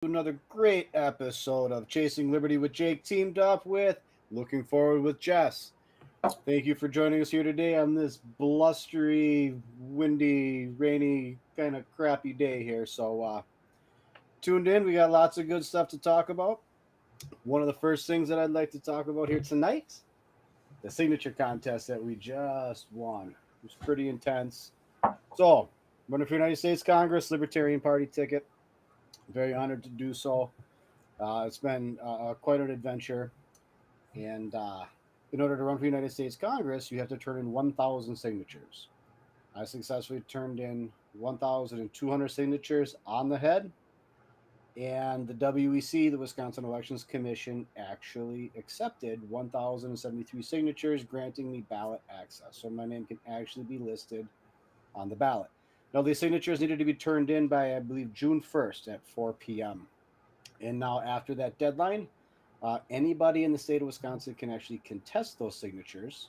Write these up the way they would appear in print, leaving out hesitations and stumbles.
Another great episode of Chasing Liberty with Jake, teamed up with Looking Forward with Jess. Thank you for joining us here today on this blustery, windy, rainy, kind of crappy day here. Tuned in. We got lots of good stuff to talk about. One of the first things that I'd like to talk about here tonight, the signature contest that we just won. It was pretty intense. So, running for United States Congress, Libertarian Party ticket. Very honored to do so. It's been quite an adventure. And in order to run for United States Congress, you have to turn in 1,000 signatures. I successfully turned in 1,200 signatures on the head. And the WEC, the Wisconsin Elections Commission, actually accepted 1,073 signatures, granting me ballot access. So my name can actually be listed on the ballot. Now, these signatures needed to be turned in by, I believe, June 1st at 4 p.m. And now, after that deadline, anybody in the state of Wisconsin can actually contest those signatures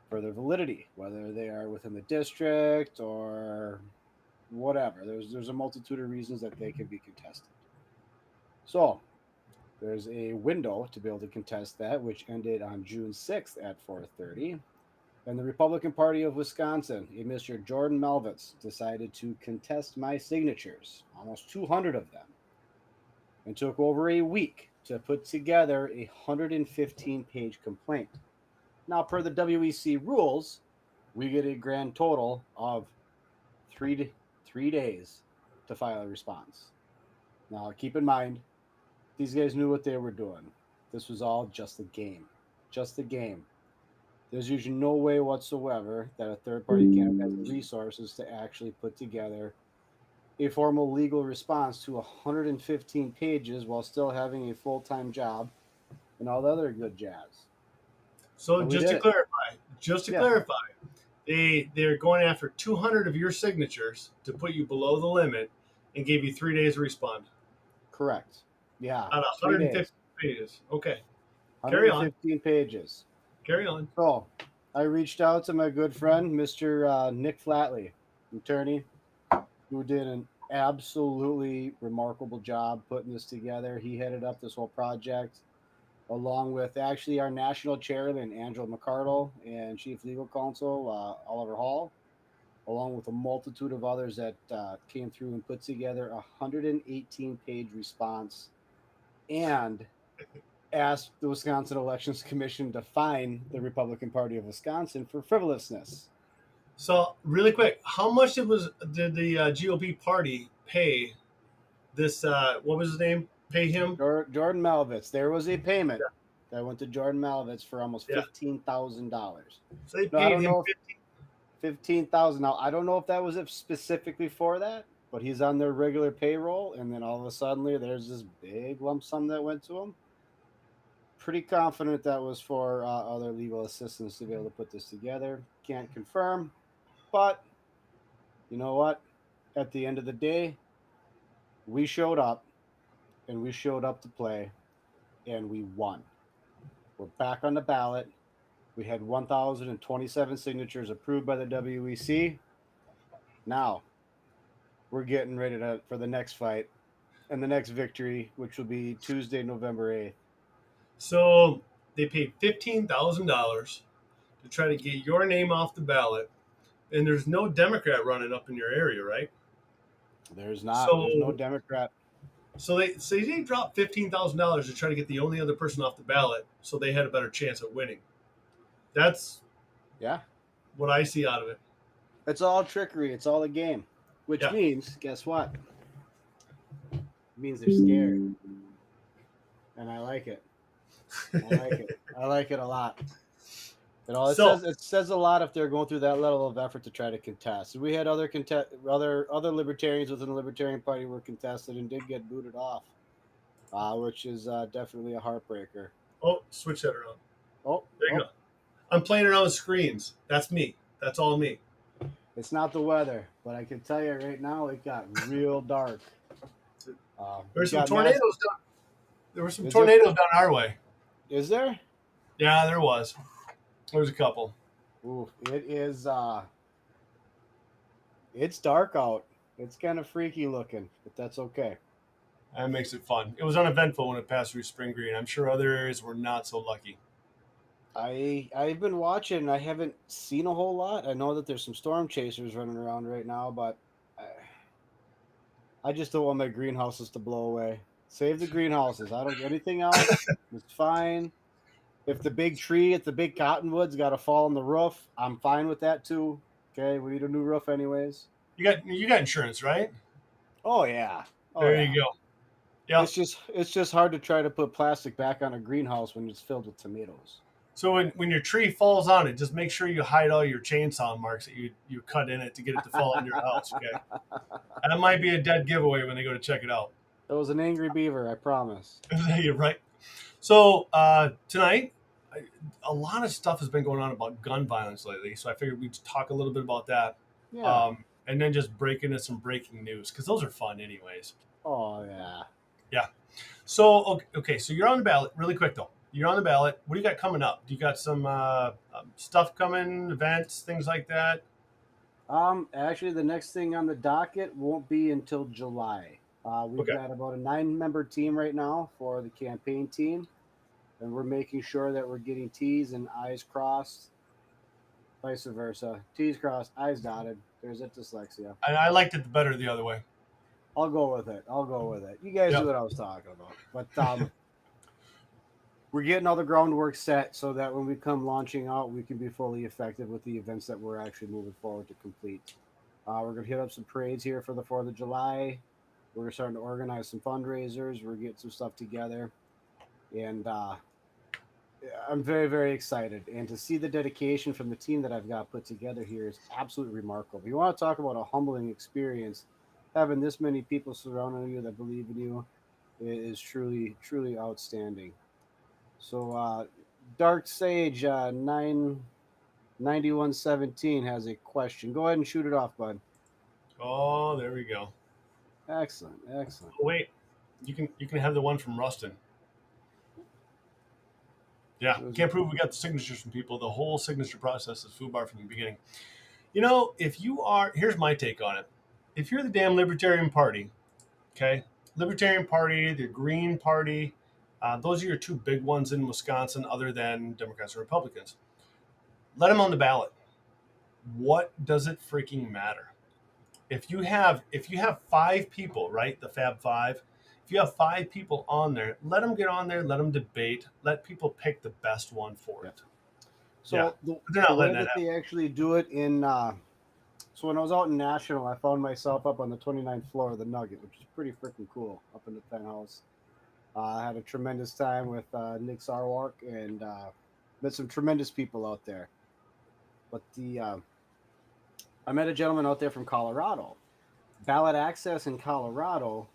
for their validity, whether they are within the district or whatever. There's a multitude of reasons that they can be contested. So there's a window to be able to contest that, which ended on June 6th at 4:30. And the Republican Party of Wisconsin, a Mr. Jordan Malvitz, decided to contest my signatures, almost 200 of them, and took over a week to put together a 115-page complaint. Now, per the WEC rules, we get a grand total of three days to file a response. Now, keep in mind, these guys knew what they were doing. This was all just a game. Just a game. There's usually no way whatsoever that a third party candidate has the resources to actually put together a formal legal response to 115 pages while still having a full time job and all the other good jazz. So And we just did to it. clarify, just to Yeah, clarify, they're going after 200 of your signatures to put you below the limit and gave you 3 days to respond correct. Yeah, out of 3 days, 150 pages. Okay, carry on, 115 pages. carry on. So I reached out to my good friend, Mr. Nick Flatley, attorney, who did an absolutely remarkable job putting this together. He headed up this whole project along with actually our national chairman, Angela McCardle, and chief legal counsel, Oliver Hall, along with a multitude of others that came through and put together a 118-page response and asked the Wisconsin Elections Commission to fine the Republican Party of Wisconsin for frivolousness. So really quick, how much did the GOP party pay this? What was his name? Pay him? Jordan Malvitz, there was a payment Yeah, that went to Jordan Malvitz for almost yeah. $15,000. So they No, I paid don't him know if 15,000. Now I don't know if that was specifically for that, but he's on their regular payroll, and then all of a sudden there's this big lump sum that went to him. Pretty confident that was for other legal assistance to be able to put this together. Can't confirm, but you know what? At the end of the day, we showed up, and we showed up to play, and we won. We're back on the ballot. We had 1,027 signatures approved by the WEC. Now we're getting ready for the next fight and the next victory, which will be Tuesday, November 8th. So they paid $15,000 to try to get your name off the ballot, and there's no Democrat running up in your area, right? There's not. There's no So Democrat. they dropped $15,000 to try to get the only other person off the ballot, so they had a better chance at winning. That's Yeah. what I see out of it. It's all trickery. It's all a game. Which Yeah. means, guess what? It means they're scared. And I like it. I like it. I like it a lot. You know, So it says a lot if they're going through that level of effort to try to contest. We had other libertarians within the Libertarian Party were contested and did get booted off, which is definitely a heartbreaker. switch that around. Oh, There you oh, go. I'm playing around with screens. That's me. That's all me. it's not the weather, but I can tell you right now it got real dark. There's We some got tornadoes down. There were some Is there? tornadoes down our way. Is there? Yeah, there was. There was a couple. Ooh, it is. It's dark out. It's kind of freaky looking, but that's okay. That makes it fun. It was uneventful when it passed through Spring Green. I'm sure other areas were not so lucky. I've been watching. I haven't seen a whole lot. I know that there's some storm chasers running around right now, but I just don't want my greenhouses to blow away. Save the greenhouses. I don't anything else. It's fine. If the big tree, if the big cottonwood's got to fall on the roof, I'm fine with that too. Okay, we need a new roof anyways. You got insurance, right? Oh yeah, oh There yeah. you go. Yeah. It's just hard to try to put plastic back on a greenhouse when it's filled with tomatoes. So when your tree falls on it, just make sure you hide all your chainsaw marks that you cut in it to get it to fall on your house. Okay, that might be a dead giveaway when they go to check it out. It was an angry beaver, I promise. You're right. So tonight, a lot of stuff has been going on about gun violence lately. So I figured we'd talk a little bit about that, Yeah. and then just break into some breaking news because those are fun, anyways. Oh yeah. Yeah. So okay. So you're on the ballot. Really quick though. You're on the ballot. What do you got coming up? Do you got some stuff coming, events, things like that? Actually, the next thing on the docket won't be until July. We've Okay. got about a 9-member team right now for the campaign team, and we're making sure that we're getting T's and I's crossed, vice versa. T's crossed, I's dotted. There's a dyslexia. I liked it better the other way. I'll go with it. I'll go with it. You guys Yeah. knew what I was talking about. But we're getting all the groundwork set so that when we come launching out, we can be fully effective with the events that we're actually moving forward to complete. We're going to hit up some parades here for the 4th of July. We're starting to organize some fundraisers. We're getting some stuff together. And I'm very, very excited. And to see the dedication from the team that I've got put together here is absolutely remarkable. You want to talk about a humbling experience, having this many people surrounding you that believe in you is truly, truly outstanding. So, Dark Sage 99117 has a question. Go ahead and shoot it off, bud. Oh, there we go. Excellent, excellent. Oh, wait, you can have the one from Rustin. Yeah, can't prove we got the signatures from people. The whole signature process is foobar from the beginning. If you are, here's my take on it. If you're the damn Libertarian Party, okay, Libertarian Party, the Green Party, those are your two big ones in Wisconsin, other than Democrats and Republicans. Let them on the ballot. What does it freaking matter? If you have 5 people, right, the Fab Five, if you have 5 people on there, let them get on there, let them debate, let people pick the best one for it. So Yeah, the, they're the not way letting that that they actually do it in, so when I was out in National, I found myself up on the 29th floor of the Nugget, which is pretty freaking cool up in the penthouse. I had a tremendous time with Nick Sarwark and met some tremendous people out there. But I met a gentleman out there from Colorado. Ballot access in Colorado,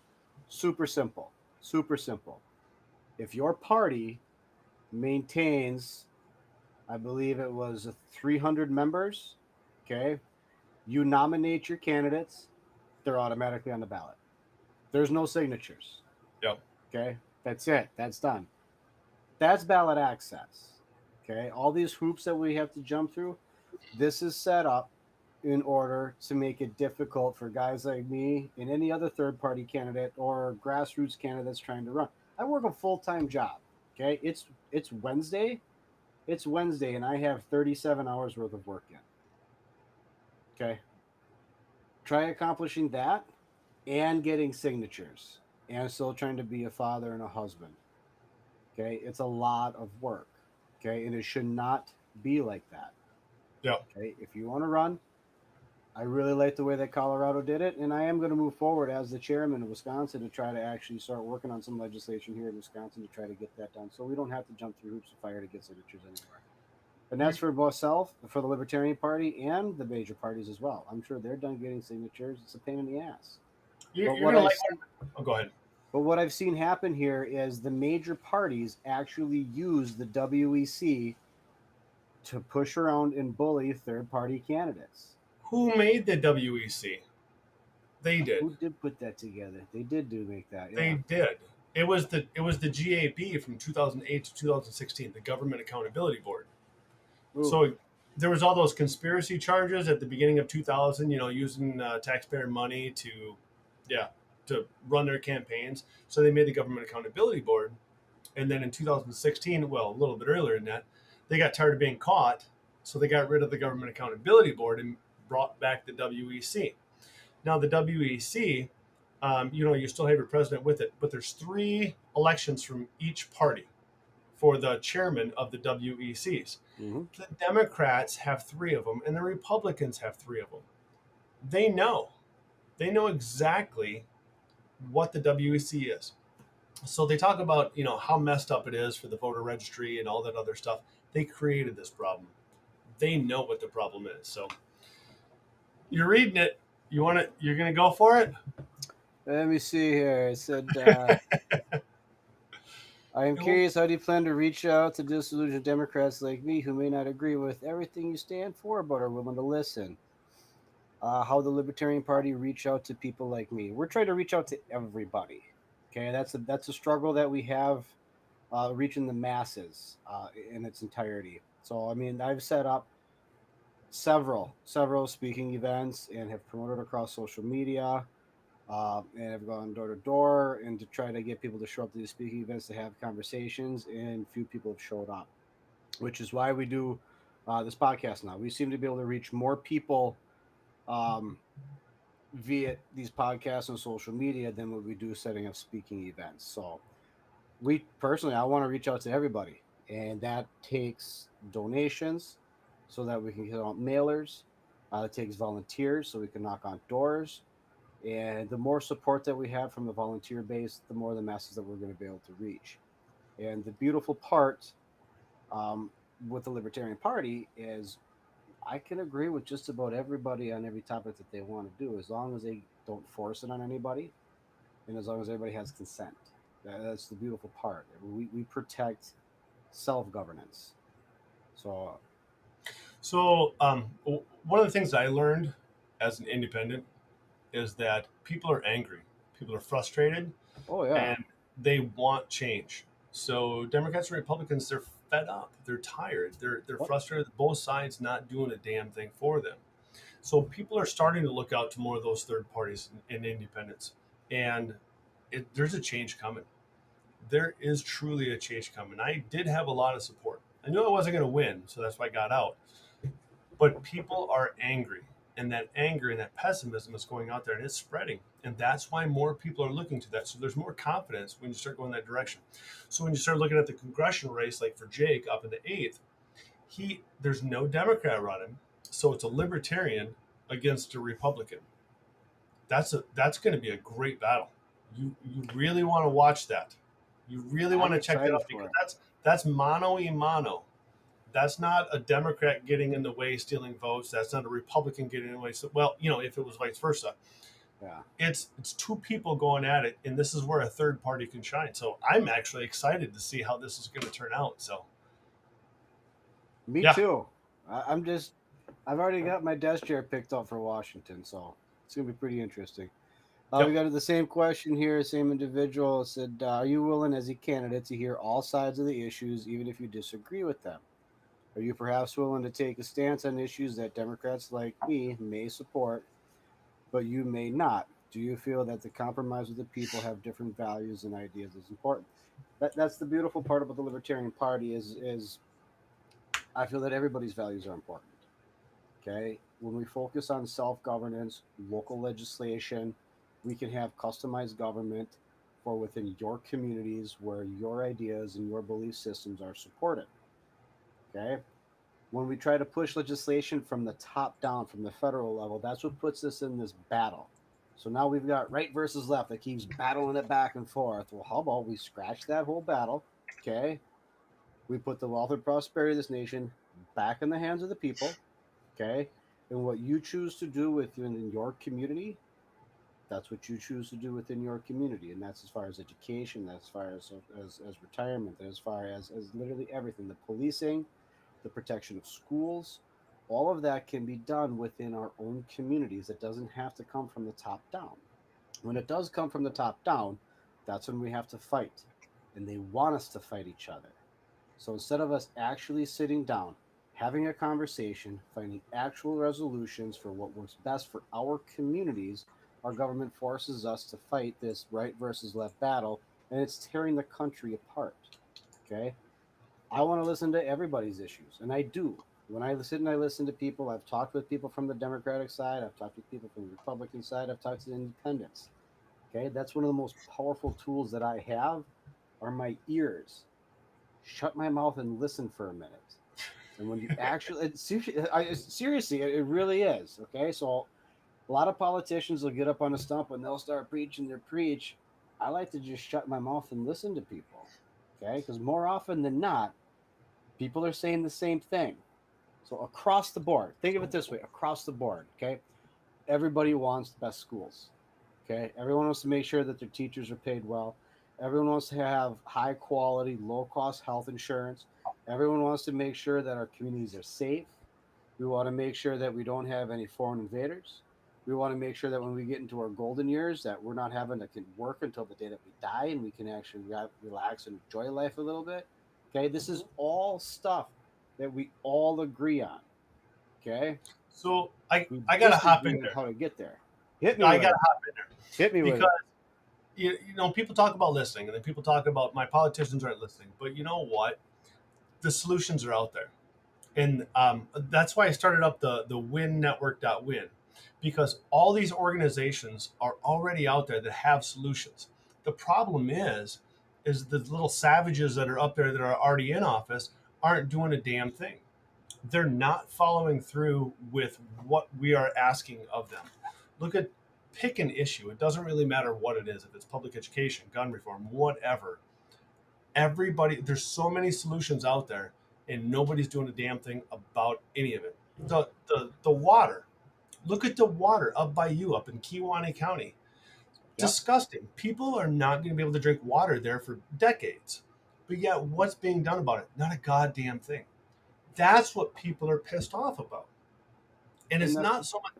super simple, super simple. If your party maintains, I believe it was 300 members, okay, you nominate your candidates, they're automatically on the ballot. There's no signatures, Yeah. okay? That's it. That's done. That's ballot access, okay? All these hoops that we have to jump through, this is set up in order to make it difficult for guys like me and any other third party candidate or grassroots candidates trying to run. I work a full-time job. Okay. It's Wednesday. It's Wednesday and I have 37 hours worth of work in. Okay. Try accomplishing that and getting signatures and still trying to be a father and a husband. Okay. It's a lot of work. Okay. And it should not be like that. Yeah. Okay. If you want to run, I really like the way that Colorado did it, and I am going to move forward as the chairman of Wisconsin to try to actually start working on some legislation here in Wisconsin to try to get that done, so we don't have to jump through hoops of fire to get signatures anywhere. And that's for both for the Libertarian Party and the major parties as well. I'm sure they're done getting signatures. It's a pain in the ass. You're But what gonna I've like. Oh, go ahead. But what I've seen happen here is the major parties actually use the WEC to push around and bully third-party candidates. Who made the WEC? They did. Who did put that together? They did make that. Yeah. They did. It was the GAB from 2008 to 2016, the Government Accountability Board. Ooh. So there was all those conspiracy charges at the beginning of 2000. Using taxpayer money to to run their campaigns. So they made the Government Accountability Board. And then in 2016, well, a little bit earlier than that, they got tired of being caught. So they got rid of the Government Accountability Board and brought back the WEC. Now, the WEC, you still have your president with it, but there's 3 elections from each party for the chairman of the WECs. Mm-hmm. The Democrats have 3 of them, and the Republicans have 3 of them. They know exactly what the WEC is. So they talk about, how messed up it is for the voter registry and all that other stuff. They created this problem. They know what the problem is. So you're reading it. You're going to go for it? Let me see here. It said, I am curious, how do you plan to reach out to disillusioned Democrats like me who may not agree with everything you stand for but are willing to listen? How the Libertarian Party reach out to people like me? We're trying to reach out to everybody. Okay, that's a struggle that we have, reaching the masses in its entirety. So I mean, I've set up several speaking events and have promoted across social media. And I've gone door to door and to try to get people to show up to these speaking events to have conversations, and few people have showed up, which is why we do this podcast now. We seem to be able to reach more people um, via these podcasts and social media than what we do setting up speaking events. So I want to reach out to everybody, and that takes donations so that we can get out mailers. It takes volunteers so we can knock on doors. And the more support that we have from the volunteer base, the more the masses that we're going to be able to reach. And the beautiful part with the Libertarian Party is I can agree with just about everybody on every topic that they want to do, as long as they don't force it on anybody, and as long as everybody has consent. That's the beautiful part. We protect self-governance. So one of the things I learned as an independent is that people are angry, people are frustrated, oh yeah, and they want change. So Democrats and Republicans, they're fed up, they're tired, they're frustrated with both sides not doing a damn thing for them. So people are starting to look out to more of those third parties and independents, and there's a change coming. There is truly a change coming. I did have a lot of support. I knew I wasn't going to win, so that's why I got out. But people are angry, and that anger and that pessimism is going out there, and it's spreading. And that's why more people are looking to that. So there's more confidence when you start going that direction. So when you start looking at the congressional race, like for Jake up in the 8th, there's no Democrat running, so it's a Libertarian against a Republican. That's going to be a great battle. You really want to watch that. You really want to check that out, because that's mano a mano. That's not a Democrat getting in the way, stealing votes. That's not a Republican getting in the way. So, well, if it was vice versa. Yeah. It's 2 people going at it, and this is where a third party can shine. So I'm actually excited to see how this is going to turn out. So me too. I've already got my desk chair picked up for Washington, so it's gonna be pretty interesting. We got the same question here, same individual said, are you willing as a candidate to hear all sides of the issues, even if you disagree with them? Are you perhaps willing to take a stance on issues that Democrats like me may support, but you may not? Do you feel that the compromise with the people have different values and ideas is important? That's the beautiful part about the Libertarian Party is I feel that everybody's values are important. Okay? When we focus on self-governance, local legislation, we can have customized government for within your communities where your ideas and your belief systems are supported. Okay? When we try to push legislation from the top down, from the federal level, that's what puts us in this battle. So now we've got right versus left that keeps battling it back and forth. Well, how about we scratch that whole battle? Okay? We put the wealth and prosperity of this nation back in the hands of the people. Okay? And what you choose to do within your community, that's what you choose to do within your community. And that's as far as education, that's as far as retirement, as far as literally everything. The policing, the protection of schools, all of that can be done within our own communities. It doesn't have to come from the top down. When it does come from the top down, that's when we have to fight. And they want us to fight each other. So instead of us actually sitting down, having a conversation, finding actual resolutions for what works best for our communities, our government forces us to fight this right versus left battle, and it's tearing the country apart. Okay, I want to listen to everybody's issues, and I do. When I sit and I listen to people, I've talked with people from the Democratic side, I've talked with people from the Republican side, I've talked to the independents. Okay, that's one of the most powerful tools that I have are my ears. Shut my mouth and listen for a minute. And when you actually, seriously, it really is. Okay, so a lot of politicians will get up on a stump and they'll start preaching their preach. I like to just shut my mouth and listen to people. Okay, because more often than not, people are saying the same thing. So across the board, think of it this way: across the board, okay, everybody wants the best schools. Okay, everyone wants to make sure that their teachers are paid well. Everyone wants to have high quality, low cost health insurance. Everyone wants to make sure that our communities are safe. We want to make sure that we don't have any foreign invaders. We want to make sure that when we get into our golden years, that we're not having to work until the day that we die, and we can actually relax and enjoy life a little bit. Okay, this is all stuff that we all agree on. Okay, So we I gotta hop disagree in on there. how to get there. Hit me I with gotta it. hop in there Hit me with because it. people talk about listening, and then people talk about my politicians aren't listening. But you know what? The solutions are out there, and that's why I started up the Win Network.win, because all these organizations are already out there that have solutions. The problem is the little savages that are up there that are already in office aren't doing a damn thing. They're not following through with what we are asking of them. Look at pick an issue. It doesn't really matter what it is. If it's public education, gun reform, whatever. Everybody, there's so many solutions out there, and nobody's doing a damn thing about any of it. The water. Look at the water up by you, up in Kewaunee County. Yep. Disgusting. People are not going to be able to drink water there for decades. But yet, what's being done about it? Not a goddamn thing. That's what people are pissed off about. And And it's not so much.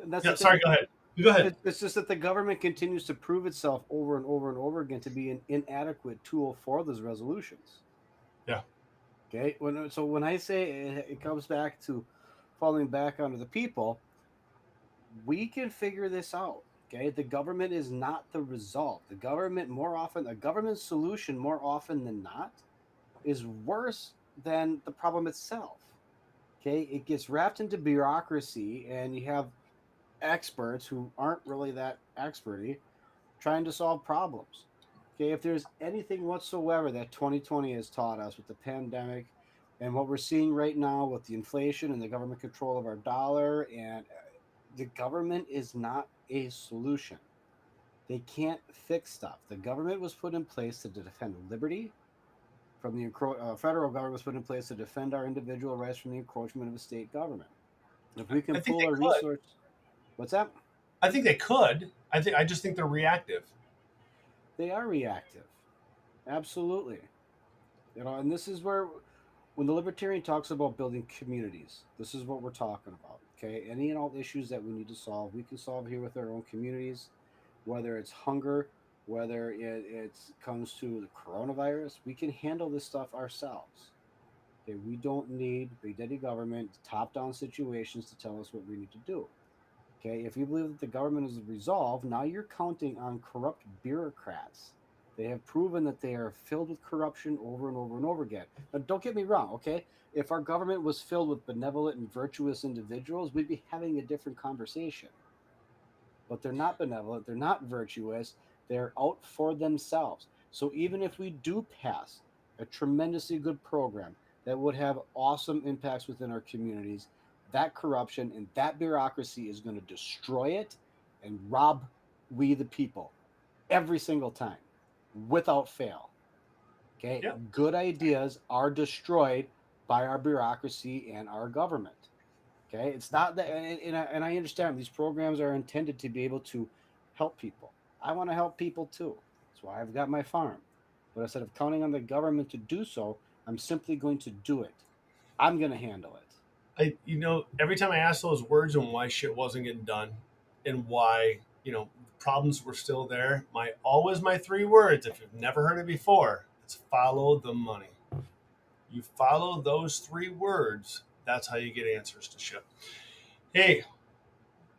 that's the Yeah, thing. sorry, go ahead. Go ahead. It's just that the government continues to prove itself over and over and over again to be an inadequate tool for those resolutions. Yeah. Okay. When I say it comes back to falling back onto the people, we can figure this out. Okay. The government is not the result. The government more often, a government solution more often than not, is worse than the problem itself. Okay. It gets wrapped into bureaucracy, and you have experts who aren't really that experty trying to solve problems. Okay, if there's anything whatsoever that 2020 has taught us with the pandemic and what we're seeing right now with the inflation and the government control of our dollar, and the government is not a solution. They can't fix stuff. The government was put in place to defend liberty from the federal government was put in place to defend our individual rights from the encroachment of a state government. If we can I think pool they our could. resources, what's that? I think they could. I just think they're reactive. They are reactive. Absolutely. And this is where, when the libertarian talks about building communities, this is what we're talking about. Okay, any and all issues that we need to solve, we can solve here with our own communities. Whether it's hunger, whether it comes to the coronavirus, we can handle this stuff ourselves. Okay, we don't need big daddy government, top down situations to tell us what we need to do. Okay, if you believe that the government is resolved, now you're counting on corrupt bureaucrats. They have proven that they are filled with corruption over and over and over again. Now, don't get me wrong, okay? If our government was filled with benevolent and virtuous individuals, we'd be having a different conversation. But they're not benevolent, they're not virtuous, they're out for themselves. So even if we do pass a tremendously good program that would have awesome impacts within our communities, that corruption and that bureaucracy is going to destroy it and rob we the people every single time without fail. Okay, Yeah. good ideas are destroyed by our bureaucracy and our government. Okay, it's not that, and I understand these programs are intended to be able to help people. I want to help people too. That's why I've got my farm. But instead of counting on the government to do so, I'm simply going to do it. I'm going to handle it. Every time I ask those words and why shit wasn't getting done, and why problems were still there, my three words. If you've never heard it before, it's follow the money. You follow those three words. That's how you get answers to shit. Hey,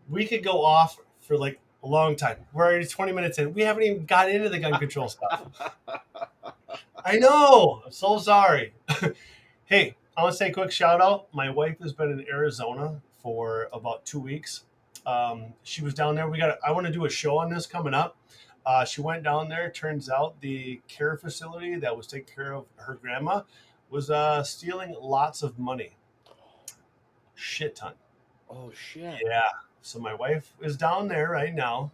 we could go off for like a long time. We're already 20 minutes in. We haven't even got into the gun control stuff. I know. I'm so sorry. Hey, I want to say a quick shout out. My wife has been in Arizona for about 2 weeks. She was down there. I want to do a show on this coming up. She went down there. Turns out the care facility that was taking care of her grandma was stealing lots of money. Shit ton. Oh shit. Yeah. So my wife is down there right now.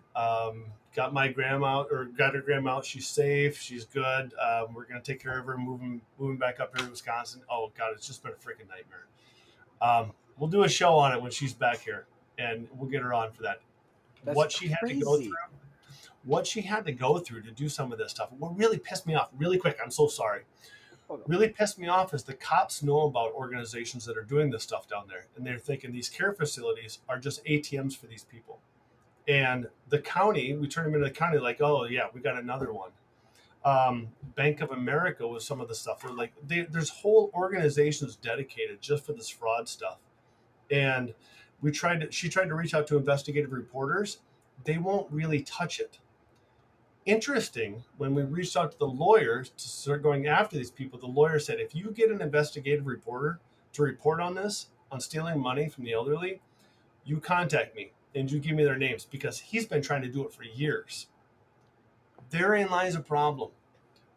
Got my grandma or got her grandma out. She's safe. She's good. We're gonna take care of her. Moving back up here to Wisconsin. Oh god, it's just been a freaking nightmare. We'll do a show on it when she's back here, and we'll get her on for that. That's what she had to go crazy. through. What she had to go through to do some of this stuff. What really pissed me off, really quick. I'm so sorry. Really pissed me off is the cops know about organizations that are doing this stuff down there, and they're thinking these care facilities are just ATMs for these people. And the county, we turned them into the county like, oh yeah, we got another one. Bank of America was some of the stuff. They're like, there's whole organizations dedicated just for this fraud stuff. And she tried to reach out to investigative reporters. They won't really touch it. Interesting, when we reached out to the lawyers to start going after these people, the lawyer said, if you get an investigative reporter to report on this, on stealing money from the elderly, you contact me and you give me their names, because he's been trying to do it for years. Therein lies a problem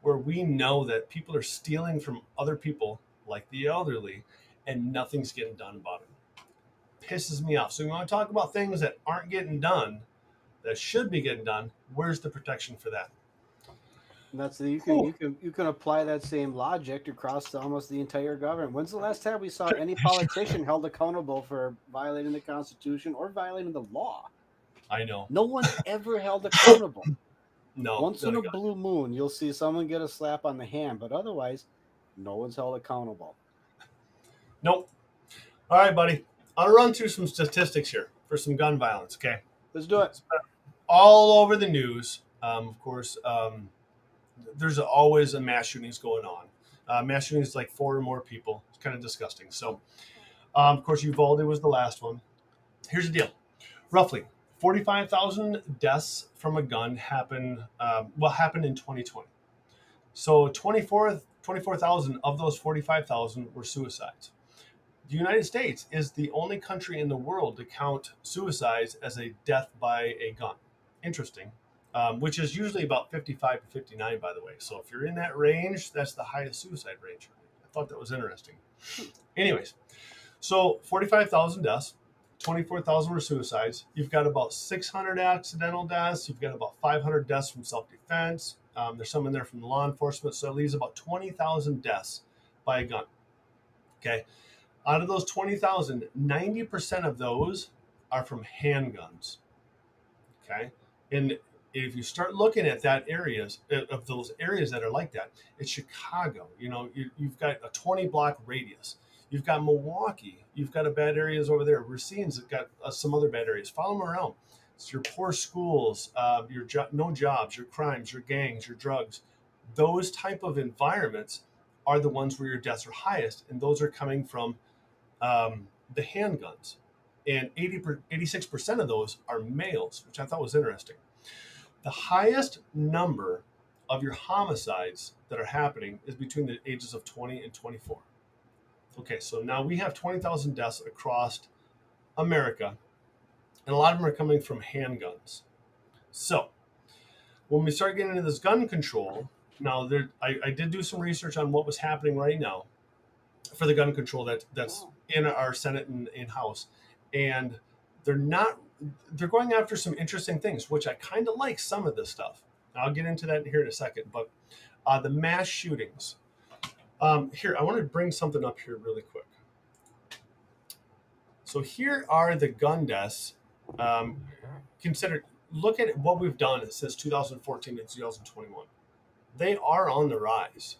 where we know that people are stealing from other people, like the elderly, and nothing's getting done about it. Pisses me off. So we want to talk about things that aren't getting done, that should be getting done. Where's the protection for that? And that's you can apply that same logic across almost the entire government. When's the last time we saw any politician held accountable for violating the Constitution or violating the law? I know. No one's ever held accountable. No. Once in a blue moon, you'll see someone get a slap on the hand, but otherwise, no one's held accountable. Nope. All right, buddy. I'll run through some statistics here for some gun violence, okay? Let's do it. All over the news. Of course, there's always a mass shootings going on. Mass shootings like 4 or more people. It's kind of disgusting. So, of course, Uvalde was the last one. Here's the deal. Roughly 45,000 deaths from a gun happened in 2020. So 24,000 of those 45,000 were suicides. The United States is the only country in the world to count suicides as a death by a gun. Interesting. Which is usually about 55 to 59, by the way. So if you're in that range, that's the highest suicide range. I thought that was interesting. Anyways, so 45,000 deaths, 24,000 were suicides. You've got about 600 accidental deaths. You've got about 500 deaths from self-defense. There's some in there from the law enforcement. So it leaves about 20,000 deaths by a gun. Okay. Out of those 20,000, 90% of those are from handguns. Okay. And if you start looking at that of those areas that are like that, it's Chicago. You've got a 20-block radius. You've got Milwaukee. You've got a bad areas over there. Racine's got some other bad areas. Follow them around. It's your poor schools, no jobs, your crimes, your gangs, your drugs. Those type of environments are the ones where your deaths are highest, and those are coming from the handguns. And 86% of those are males, which I thought was interesting. The highest number of your homicides that are happening is between the ages of 20 and 24. Okay, so now we have 20,000 deaths across America, and a lot of them are coming from handguns. So when we start getting into this gun control, now I did do some research on what was happening right now for the gun control that's in our Senate and House, and they're going after some interesting things, which I kind of like some of this stuff. I'll get into that here in a second, but the mass shootings. Here, I want to bring something up here really quick. So here are the gun deaths. Look at what we've done since 2014 to 2021. They are on the rise.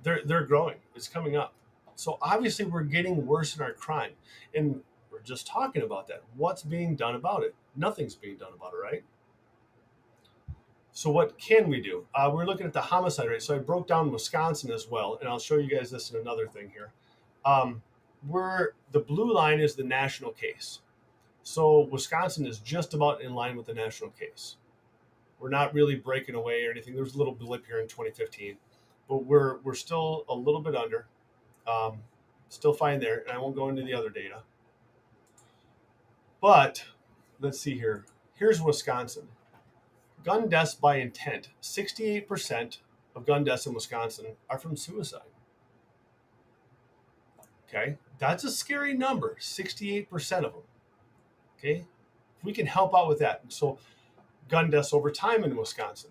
They're growing. It's coming up. So obviously we're getting worse in our crime. And we're just talking about that. What's being done about it? Nothing's being done about it, right? So what can we do? We're looking at the homicide rate. So I broke down Wisconsin as well, and I'll show you guys this in another thing here. The blue line is the national case. So Wisconsin is just about in line with the national case. We're not really breaking away or anything. There's a little blip here in 2015, but we're still a little bit under. Um, Still fine there, and I won't go into the other data. But let's see here. Here's Wisconsin. Gun deaths by intent. 68% of gun deaths in Wisconsin are from suicide. Okay, that's a scary number. 68% of them. Okay, if we can help out with that. So, gun deaths over time in Wisconsin.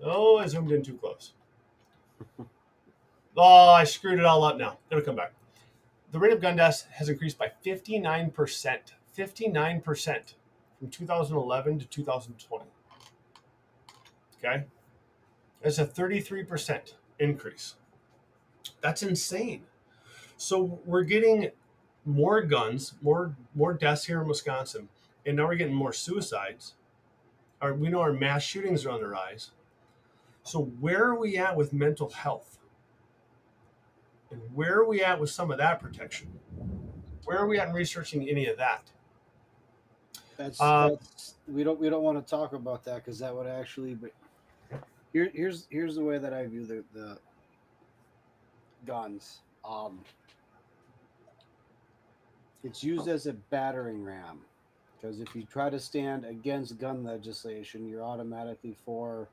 Oh, I zoomed in too close. Oh, I screwed it all up now. It'll come back. The rate of gun deaths has increased by 59%. 59% from 2011 to 2020. Okay, that's a 33% increase. That's insane. So we're getting more guns, more deaths here in Wisconsin, and now we're getting more suicides. We know our mass shootings are on the rise. So where are we at with mental health? And where are we at with some of that protection? Where are we at in researching any of that? That's we don't want to talk about that because that would actually. But here's the way that I view the guns. It's used as a battering ram because if you try to stand against gun legislation, you're automatically for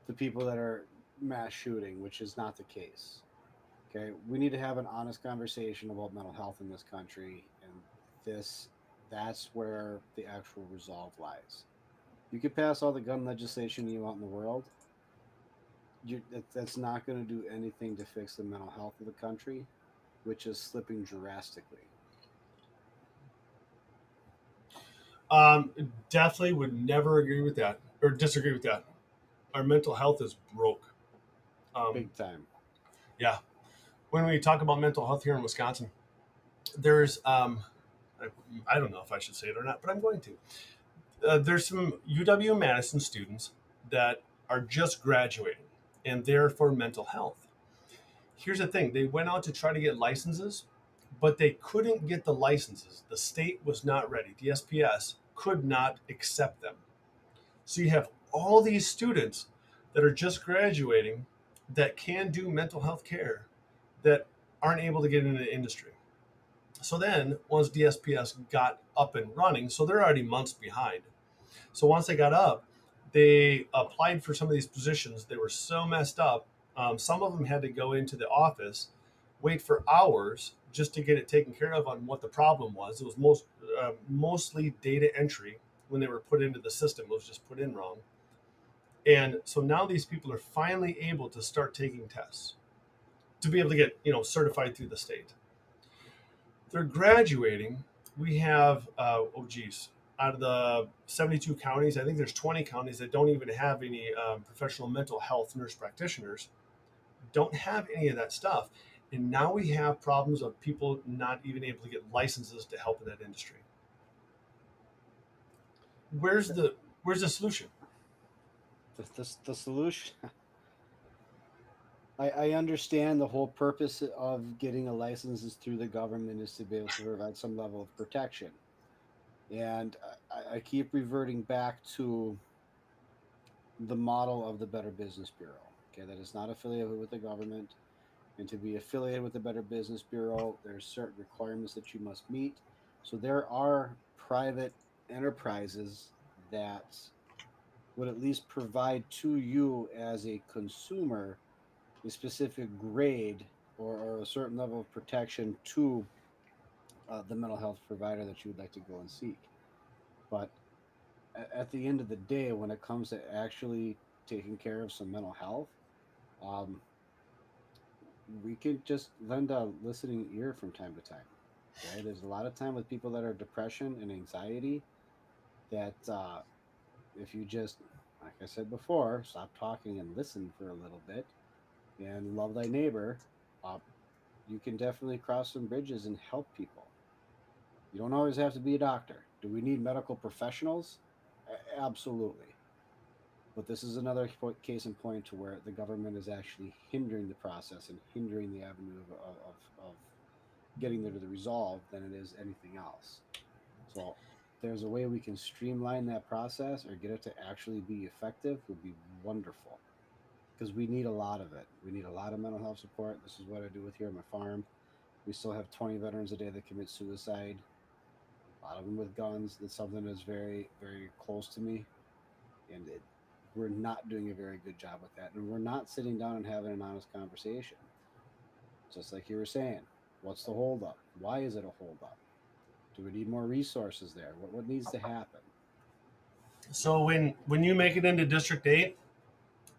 the people that are mass shooting, which is not the case. Okay, we need to have an honest conversation about mental health in this country, and this that's where the actual resolve lies. You could pass all the gun legislation you want in the world. That's not going to do anything to fix the mental health of the country, which is slipping drastically. Um, Definitely would never agree with that or disagree with that. Our mental health is broke. Um, Big time. yeah. When we talk about mental health here in Wisconsin, there's I don't know if I should say it or not, but I'm going to. There's some UW Madison students that are just graduating, and they're for mental health. Here's the thing: they went out to try to get licenses, but they couldn't get the licenses. The state was not ready. DSPS could not accept them. So you have all these students that are just graduating that can do mental health care that aren't able to get into the industry. So then, once DSPS got up and running, so they're already months behind. So once they got up, they applied for some of these positions. They were so messed up. Some of them had to go into the office, wait for hours just to get it taken care of on what the problem was. It was mostly data entry when they were put into the system. It was just put in wrong. And so now these people are finally able to start taking tests to be able to get certified through the state. They're graduating. We have oh geez, out of the 72 counties, I think there's 20 counties that don't even have any professional mental health nurse practitioners. Don't have any of that stuff, and now we have problems of people not even able to get licenses to help in that industry. Where's the solution? The solution. I understand the whole purpose of getting a license is through the government is to be able to provide some level of protection. And I keep reverting back to the model of the Better Business Bureau. Okay, that is not affiliated with the government. And to be affiliated with the Better Business Bureau, there's certain requirements that you must meet. So there are private enterprises that would at least provide to you as a consumer a specific grade or a certain level of protection to the mental health provider that you would like to go and seek. But at the end of the day, when it comes to actually taking care of some mental health, um, we can just lend a listening ear from time to time. Right? There's a lot of time with people that are depression and anxiety that if you just, like I said before, stop talking and listen for a little bit and love thy neighbor, uh, you can definitely cross some bridges and help people. You don't always have to be a doctor. Do we need medical professionals? Absolutely. But this is another case in point to where the government is actually hindering the process and hindering the avenue of getting there to the resolve than it is anything else. So if there's a way we can streamline that process or get it to actually be effective would be wonderful. Because we need a lot of it. We need a lot of mental health support. This is what I do with here on my farm. We still have 20 veterans a day that commit suicide. A lot of them with guns. That's something that's very, very close to me, and we're not doing a very good job with that. And we're not sitting down and having an honest conversation. Just like you were saying, what's the holdup? Why is it a holdup? Do we need more resources there? What needs to happen? So when you make it into District 8,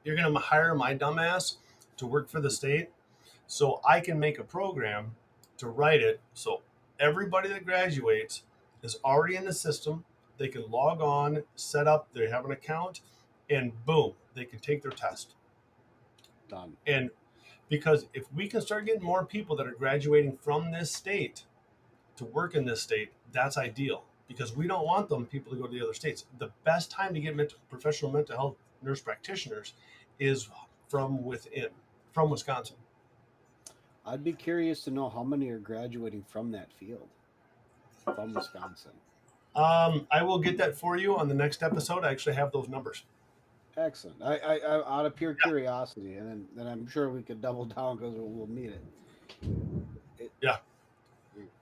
you're going to hire my dumbass to work for the state so I can make a program to write it so everybody that graduates is already in the system. They can log on, set up, they have an account, and boom, they can take their test. Done. And because if we can start getting more people that are graduating from this state to work in this state, that's ideal because we don't want them people to go to the other states. The best time to get professional mental health nurse practitioners is from within, from Wisconsin. I'd be curious to know how many are graduating from that field, from Wisconsin. I will get that for you on the next episode. I actually have those numbers. Excellent. I out of pure curiosity, and then I'm sure we could double down because we'll need it. Yeah.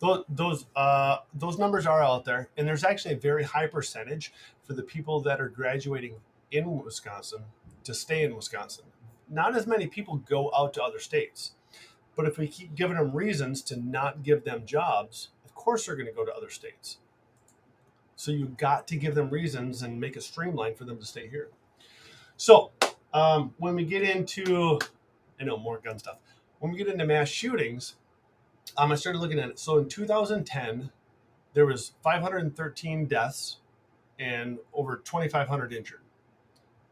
Those numbers are out there, and there's actually a very high percentage for the people that are graduating in Wisconsin to stay in Wisconsin. Not as many people go out to other states, but if we keep giving them reasons to not give them jobs, of course they're going to go to other states. So you got to give them reasons and make a streamline for them to stay here. So when we get into, more gun stuff. When we get into mass shootings, I started looking at it. So in 2010, there was 513 deaths and over 2,500 injured.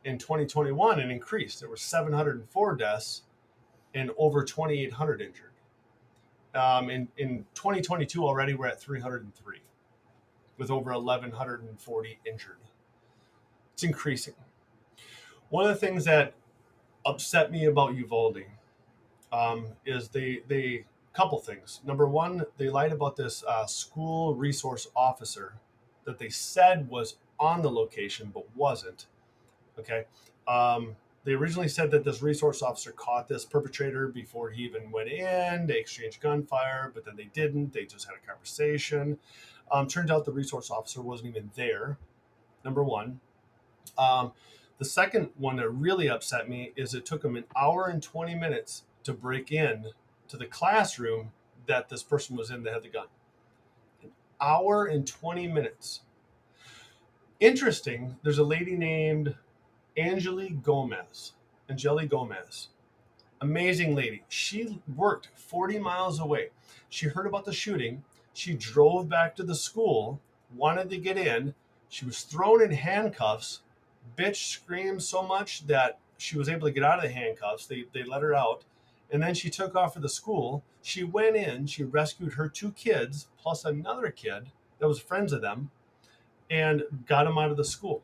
In 2021, it increased. There were 704 deaths and over 2,800 injured. In 2022 already, we're at 303 with over 1,140 injured. It's increasing. One of the things that upset me about Uvalde is they couple things. Number one, they lied about this school resource officer that they said was on the location but wasn't. Okay. They originally said that this resource officer caught this perpetrator before he even went in. They exchanged gunfire, but then they didn't. They just had a conversation. Turns out the resource officer wasn't even there. Number one. The second one that really upset me is it took them an hour and 20 minutes to break in to the classroom that this person was in that had the gun. An hour and 20 minutes. Interesting, there's a lady named Angeli Gomez. Amazing lady. She worked 40 miles away. She heard about the shooting. She drove back to the school, wanted to get in. She was thrown in handcuffs. Bitch screamed so much that she was able to get out of the handcuffs. They let her out. And then she took off for the school. She went in. She rescued her two kids plus another kid that was friends of them and got them out of the school.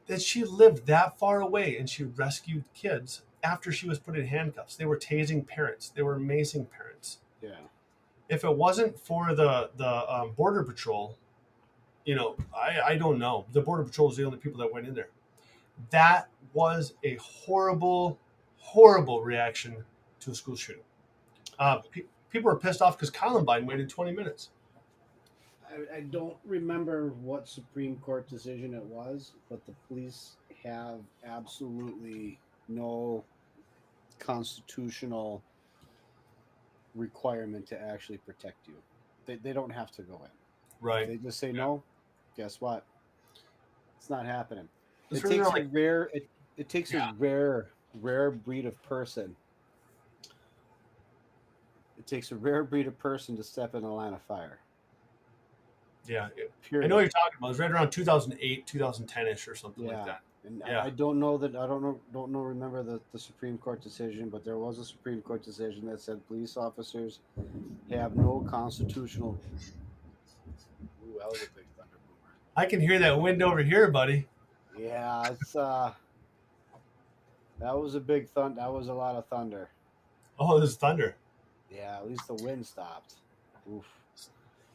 That she lived that far away and she rescued kids after she was put in handcuffs. They were tasing parents. They were macing parents. Yeah. If it wasn't for the Border Patrol, I don't know. The Border Patrol is the only people that went in there. That was a horrible, horrible reaction to a school shooting. People were pissed off because Columbine waited 20 minutes. I don't remember what Supreme Court decision it was, but the police have absolutely no constitutional requirement to actually protect you. They don't have to go in. Right. They just say no. Guess what? It's not happening. It's It really takes like- a rare. It takes a rare breed of person. It takes a rare breed of person to step in a line of fire. Yeah, Period. I know what you're talking about. It was right around 2008, 2010-ish or something like that. And Yeah. I don't know that I don't know remember the Supreme Court decision, but there was a Supreme Court decision that said police officers have no constitutional. Ooh, that was a big thunder boomer. I can hear that wind over here, buddy. Yeah, it's that was a big thunder. That was a lot of thunder. Oh, there's thunder. Yeah, at least the wind stopped. Oof.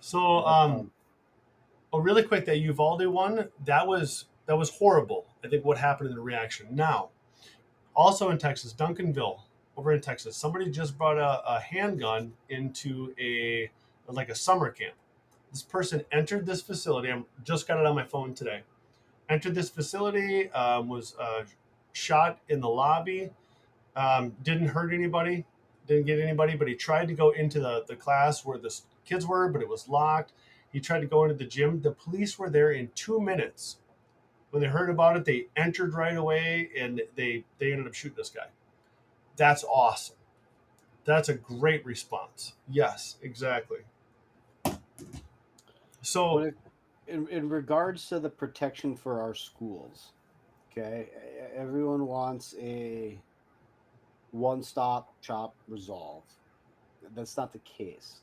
So, Oh, really quick, that Uvalde one, that was horrible. I think what happened in the reaction. Now, also in Texas, Duncanville, over in Texas, somebody just brought a handgun into a like a summer camp. This person entered this facility. I just got it on my phone today. Entered this facility, was shot in the lobby. Didn't hurt anybody, didn't get anybody, but he tried to go into the class where the kids were, but it was locked. He tried to go into the gym. The police were there in 2 minutes. When they heard about it, they entered right away, and they ended up shooting this guy. That's awesome. That's a great response. Yes, exactly. But So in regards to the protection for our schools, okay, everyone wants a one-stop shop resolve. That's not the case.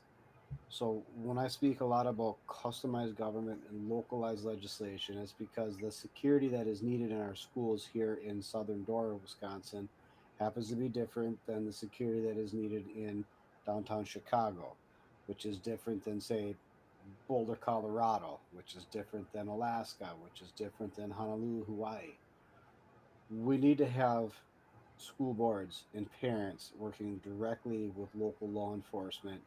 So when I speak a lot about customized government and localized legislation, it's because the security that is needed in our schools here in Southern Dora, Wisconsin, happens to be different than the security that is needed in downtown Chicago, which is different than, say, Boulder, Colorado, which is different than Alaska, which is different than Honolulu, Hawaii. We need to have school boards and parents working directly with local law enforcement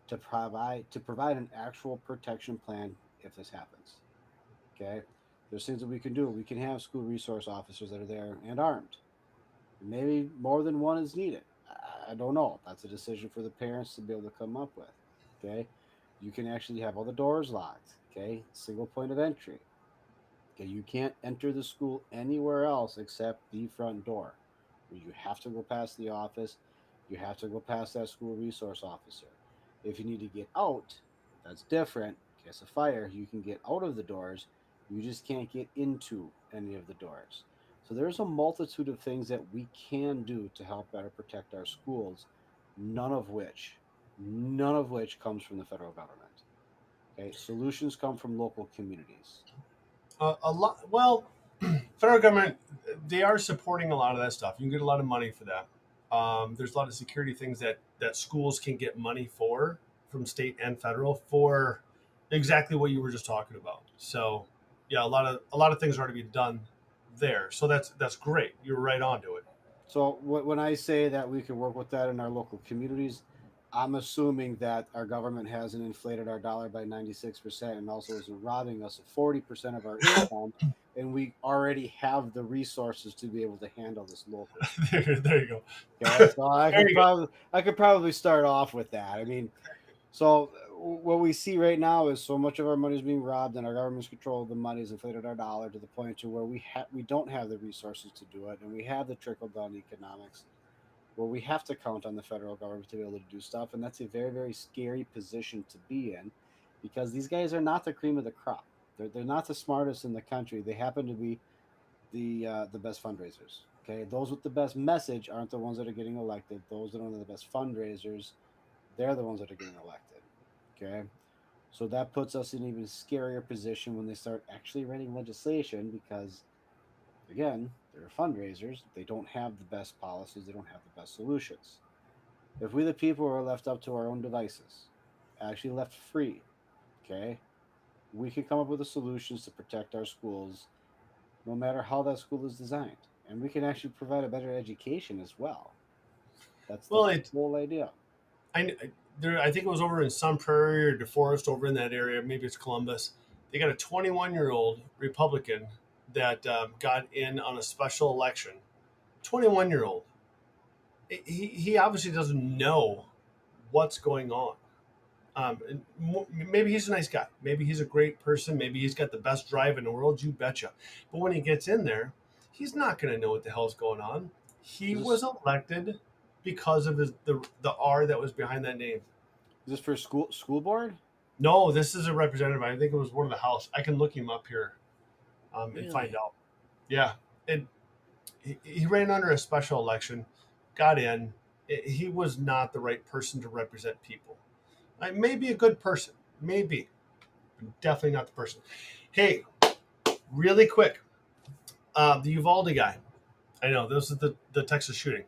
to provide an actual protection plan if this happens. Okay, there's things that we can do. We can have school resource officers that are there and armed. Maybe more than one is needed. I don't know. That's a decision for the parents to be able to come up with. Okay, you can actually have all the doors locked. Okay, single point of entry. Okay, you can't enter the school anywhere else except the front door. You have to go past the office. You have to go past that school resource officer. If you need to get out, that's different. In case of fire, you can get out of the doors. You just can't get into any of the doors. So there's a multitude of things that we can do to help better protect our schools, none of which, none of which comes from the federal government. Okay, solutions come from local communities. a lot. Well, federal government, they are supporting a lot of that stuff. You can get a lot of money for that. There's a lot of security things that schools can get money for from state and federal for exactly what you were just talking about. So yeah, a lot of things are to be done there. So that's great. You're right onto it. So when I say that we can work with that in our local communities, I'm assuming that our government hasn't inflated our dollar by 96% and also isn't robbing us of 40% of our income, and we already have the resources to be able to handle this locally. There you go. Okay, so I There could you go. probably start off with that. I mean, so what we see right now is so much of our money is being robbed, and our government's control of the money has inflated our dollar to the point to where we don't have the resources to do it, and we have the trickle down economics where we have to count on the federal government to be able to do stuff, and that's a very very scary position to be in, because these guys are not the cream of the crop. They're not the smartest in the country. They happen to be the best fundraisers. Okay, those with the best message aren't the ones that are getting elected. Those that are the best fundraisers, they're the ones that are getting elected. Okay, so that puts us in an even scarier position when they start actually writing legislation because, again, they're fundraisers. They don't have the best policies, they don't have the best solutions. If we, the people, are left up to our own devices, actually left free, okay, we can come up with the solutions to protect our schools no matter how that school is designed. And we can actually provide a better education as well. That's the Well, it whole idea. I think it was over in Sun Prairie or DeForest over in that area. Maybe it's Columbus. They got a 21-year-old Republican that got in on a special election. 21-year-old. He obviously doesn't know what's going on. Maybe he's a nice guy. Maybe he's a great person. Maybe he's got the best drive in the world. You betcha. But when he gets in there, he's not going to know what the hell's going on. He Is was this elected because of the R that was behind that name. is this for school board? No, this is a representative. I think it was one of the House. I can look him up here and find Really? out. Yeah, and he ran under a special election, got in. He was not the right person to represent people. Maybe a good person, maybe, but definitely not the person. Hey, really quick, the Uvalde guy. I know this is the Texas shooting.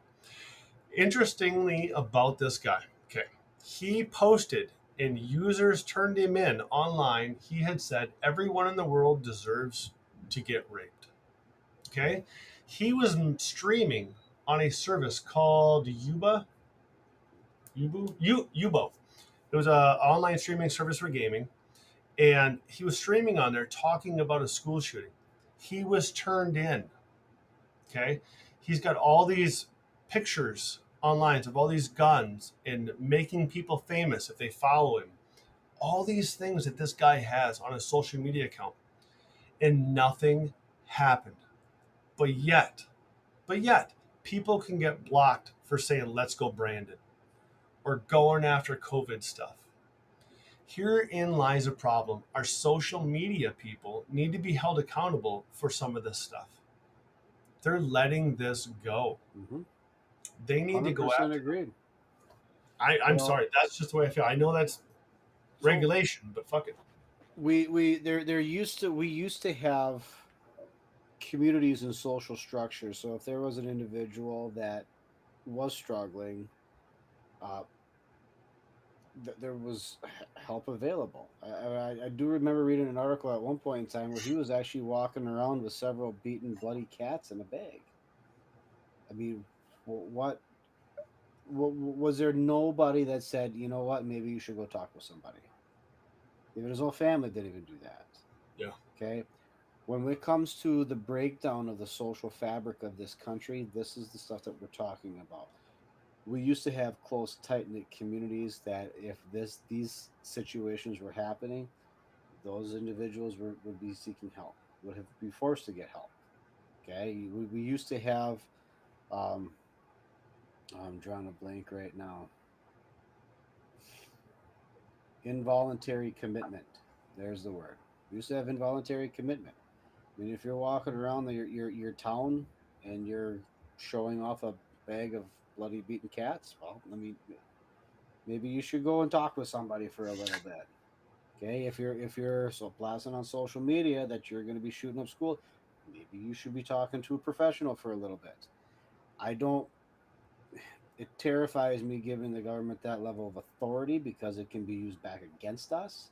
Interestingly, about this guy, okay, he posted and users turned him in online. He had said everyone in the world deserves to get raped. Okay, he was streaming on a service called Yubo. It was a online streaming service for gaming, and he was streaming on there talking about a school shooting. He was turned in. Okay, he's got all these pictures online of all these guns and making people famous if they follow him. All these things that this guy has on his social media account, and nothing happened. But yet, but yet, people can get blocked for saying "Let's go, Brandon," or going after COVID stuff. Herein lies a problem. Our social media people need to be held accountable for some of this stuff. They're letting this go. Mm-hmm. They need to go 100% after. agreed. I'm sorry. That's just the way I feel. I know that's regulation, but fuck it. We used to have communities and social structures. So if there was an individual that was struggling, uh, there was help available. I do remember reading an article at one point in time where he was actually walking around with several beaten, bloody cats in a bag. I mean, what was there nobody that said, you know what, maybe you should go talk with somebody? Even his own family didn't even do that. Yeah. Okay. When it comes to the breakdown of the social fabric of this country, this is the stuff that we're talking about. We used to have close, tight knit communities that if these situations were happening, those individuals would be seeking help, would have be forced to get help. Okay, we used to have. Um, I'm drawing a blank right now. Involuntary commitment. There's the word. We used to have involuntary commitment. I mean, if you're walking around your town and you're showing off a bag of bloody beaten cats, well, I mean, maybe you should go and talk with somebody for a little bit. Okay, if you're so blasting on social media that you're going to be shooting up school, maybe you should be talking to a professional for a little bit. I don't. It terrifies me giving the government that level of authority because it can be used back against us.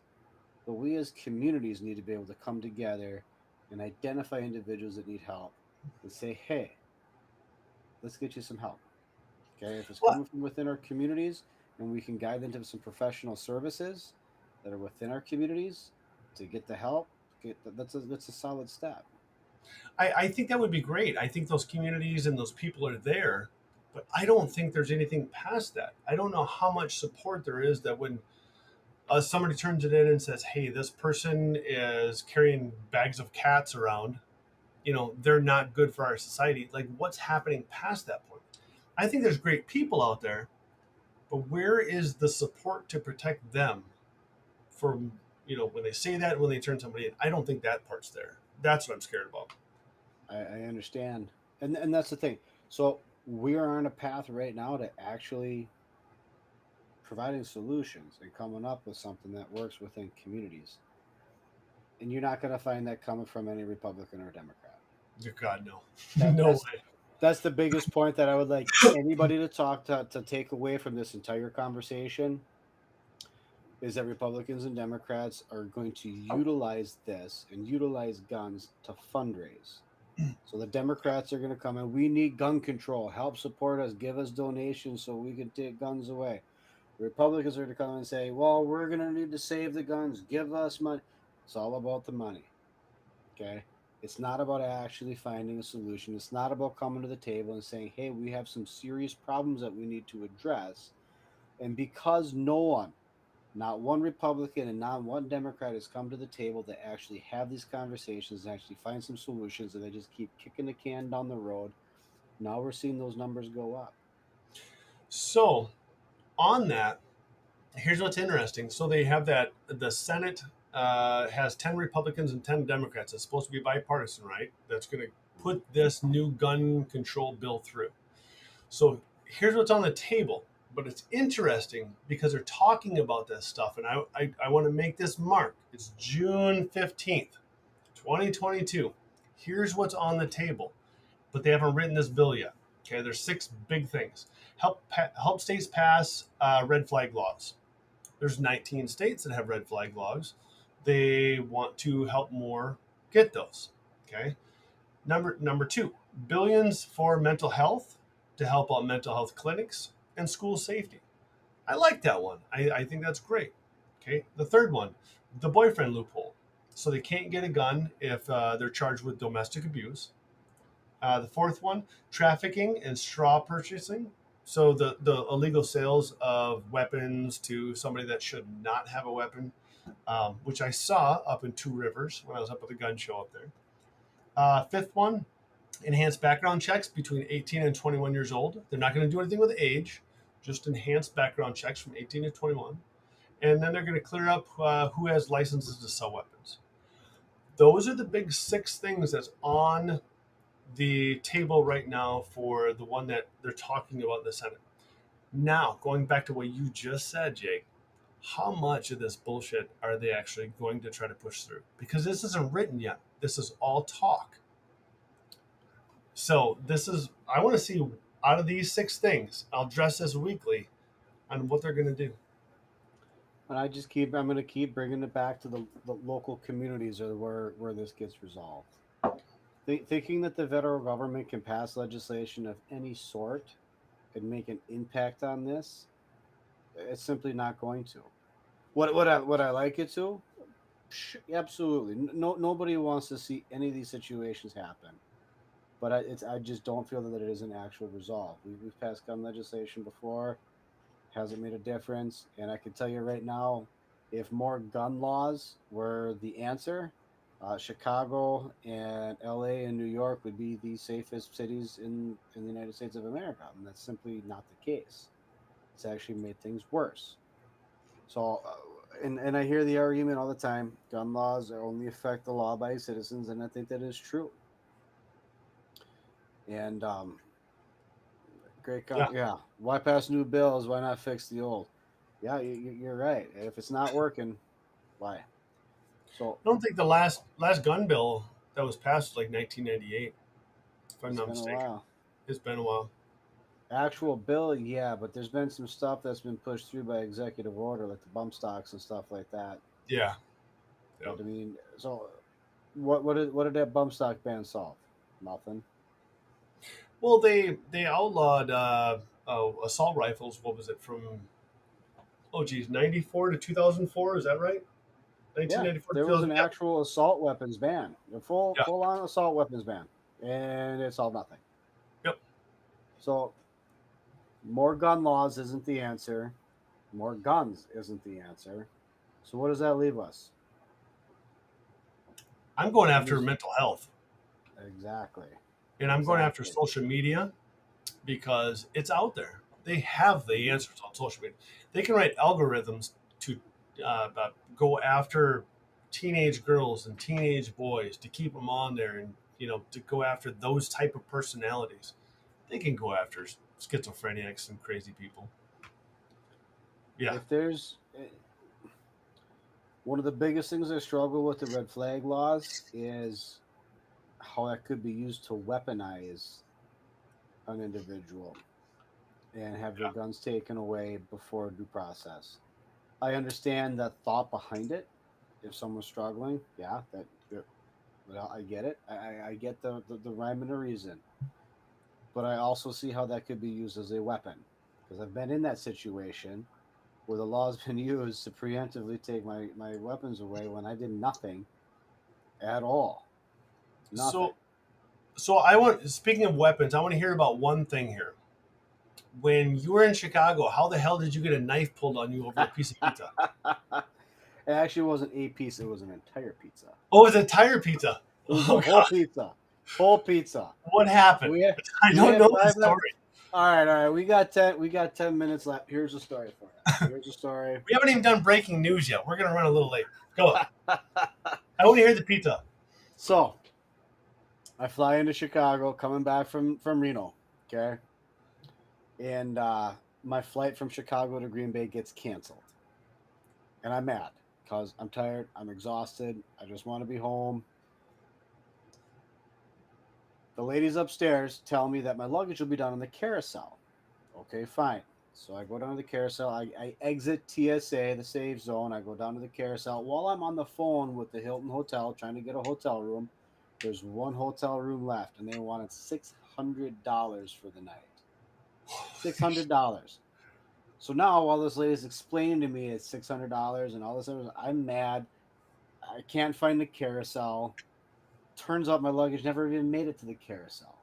But we as communities need to be able to come together and identify individuals that need help and say, hey, let's get you some help. Okay, if it's Well, coming from within our communities and we can guide them to some professional services that are within our communities to get the help, that's a solid step. I think that would be great. I think those communities and those people are there, but I don't think there's anything past that. I don't know how much support there is that when somebody turns it in and says, "Hey, this person is carrying bags of cats around," they're not good for our society. Like, what's happening past that point? I think there's great people out there, but where is the support to protect them from, when they say that, when they turn somebody in? I don't think that part's there. That's what I'm scared about. I understand, and that's the thing. So we are on a path right now to actually providing solutions and coming up with something that works within communities. And you're not going to find that coming from any Republican or Democrat. Dear God, no. That, No that's way. that's the biggest point that I would like anybody to take away from this entire conversation is that Republicans and Democrats are going to utilize this and utilize guns to fundraise. So the Democrats are going to come in. We need gun control. Help support us. Give us donations so we can take guns away. The Republicans are going to come and say, well, we're going to need to save the guns. Give us money. It's all about the money. Okay? It's not about actually finding a solution. It's not about coming to the table and saying, hey, we have some serious problems that we need to address. And because no one, not one Republican and not one Democrat has come to the table to actually have these conversations and actually find some solutions, and they just keep kicking the can down the road. Now we're seeing those numbers go up. So, on that, here's what's interesting. So they have that the Senate has 10 Republicans and 10 Democrats. It's supposed to be bipartisan, right? That's going to put this new gun control bill through. So here's what's on the table. But it's interesting because they're talking about this stuff. And I want to make this mark. It's June 15th, 2022. Here's what's on the table. But they haven't written this bill yet. Okay, there's 6 big things. Help states pass red flag laws. There's 19 states that have red flag laws. They want to help more get those. Okay. Number two, billions for mental health to help out mental health clinics and school safety. I like that one. I think that's great. Okay. The third one, the boyfriend loophole. So they can't get a gun if they're charged with domestic abuse. The fourth one, trafficking and straw purchasing. So the illegal sales of weapons to somebody that should not have a weapon, which I saw up in Two Rivers when I was up at the gun show up there. Fifth one, enhanced background checks between 18 and 21 years old. They're not going to do anything with age, just enhanced background checks from 18 to 21. And then they're going to clear up who has licenses to sell weapons. Those are the big six things that's on the table right now for the one that they're talking about in the Senate. Now, going back to what you just said, Jake, how much of this bullshit are they actually going to try to push through? Because this isn't written yet. This is all talk. So I want to see out of these six things, I'll address this weekly on what they're going to do. And I'm going to keep bringing it back to the local communities or where this gets resolved. Thinking that the federal government can pass legislation of any sort and make an impact on this, it's simply not going to. What I like it to? Absolutely. Nobody wants to see any of these situations happen. But I just don't feel that it is an actual resolve. We've passed gun legislation before, hasn't made a difference. And I can tell you right now, if more gun laws were the answer, Chicago and LA and New York would be the safest cities in the United States of America. And that's simply not the case. It's actually made things worse. So, and I hear the argument all the time, gun laws only affect the law-abiding citizens, and I think that is true. And yeah. Why pass new bills? Why not fix the old? Yeah, you're right. If it's not working, why? So I don't think the last gun bill that was passed was like 1998, if I'm not been a mistaken. while. It's been a while. Actual bill, yeah, but there's been some stuff that's been pushed through by executive order, like the bump stocks and stuff like that. Yeah. But, I mean, so what did that bump stock ban solve? Nothing. Well, they outlawed assault rifles. What was it from? Oh, geez, 94 to 2004. Is that right? Yeah, 1994 to there was 2000. an Yep. actual assault weapons ban, a Yeah. full on assault weapons ban, and it solved nothing. Yep. So more gun laws isn't the answer. More guns isn't the answer. So what does that leave us? I'm going after mental health. Exactly. And I'm going after social media because it's out there. They have the answers on social media. They can write algorithms to go after teenage girls and teenage boys to keep them on there, and to go after those type of personalities. They can go after schizophrenics and crazy people. Yeah. If there's one of the biggest things I struggle with the red flag laws is how that could be used to weaponize an individual and have their guns taken away before due process. I understand the thought behind it. If someone's struggling, I get it. I get the rhyme and the reason. But I also see how that could be used as a weapon because I've been in that situation where the law's been used to preemptively take my weapons away when I did nothing at all. Nothing. So speaking of weapons, I want to hear about one thing here. When you were in Chicago, how the hell did you get a knife pulled on you over a piece of pizza? It actually wasn't a piece; it was an entire pizza. Oh, it was an entire pizza. It was a whole pizza. Whole pizza. What happened? I don't know the story. All right. We got 10 minutes left. Here's a story for you. Here's a story. We haven't even done breaking news yet. We're gonna run a little late. Go on. I want to hear the pizza. So, I fly into Chicago, coming back from Reno. Okay, and my flight from Chicago to Green Bay gets canceled, and I'm mad because I'm tired. I'm exhausted. I just want to be home. The ladies upstairs tell me that my luggage will be done on the carousel. Okay, fine. So I go down to the carousel. I exit TSA, the safe zone. I go down to the carousel. While I'm on the phone with the Hilton Hotel trying to get a hotel room, there's one hotel room left, and they wanted $600 for the night. $600. So now, while this lady's explaining to me it's $600 and all this other, I'm mad. I can't find the carousel. Turns out my luggage never even made it to the carousel.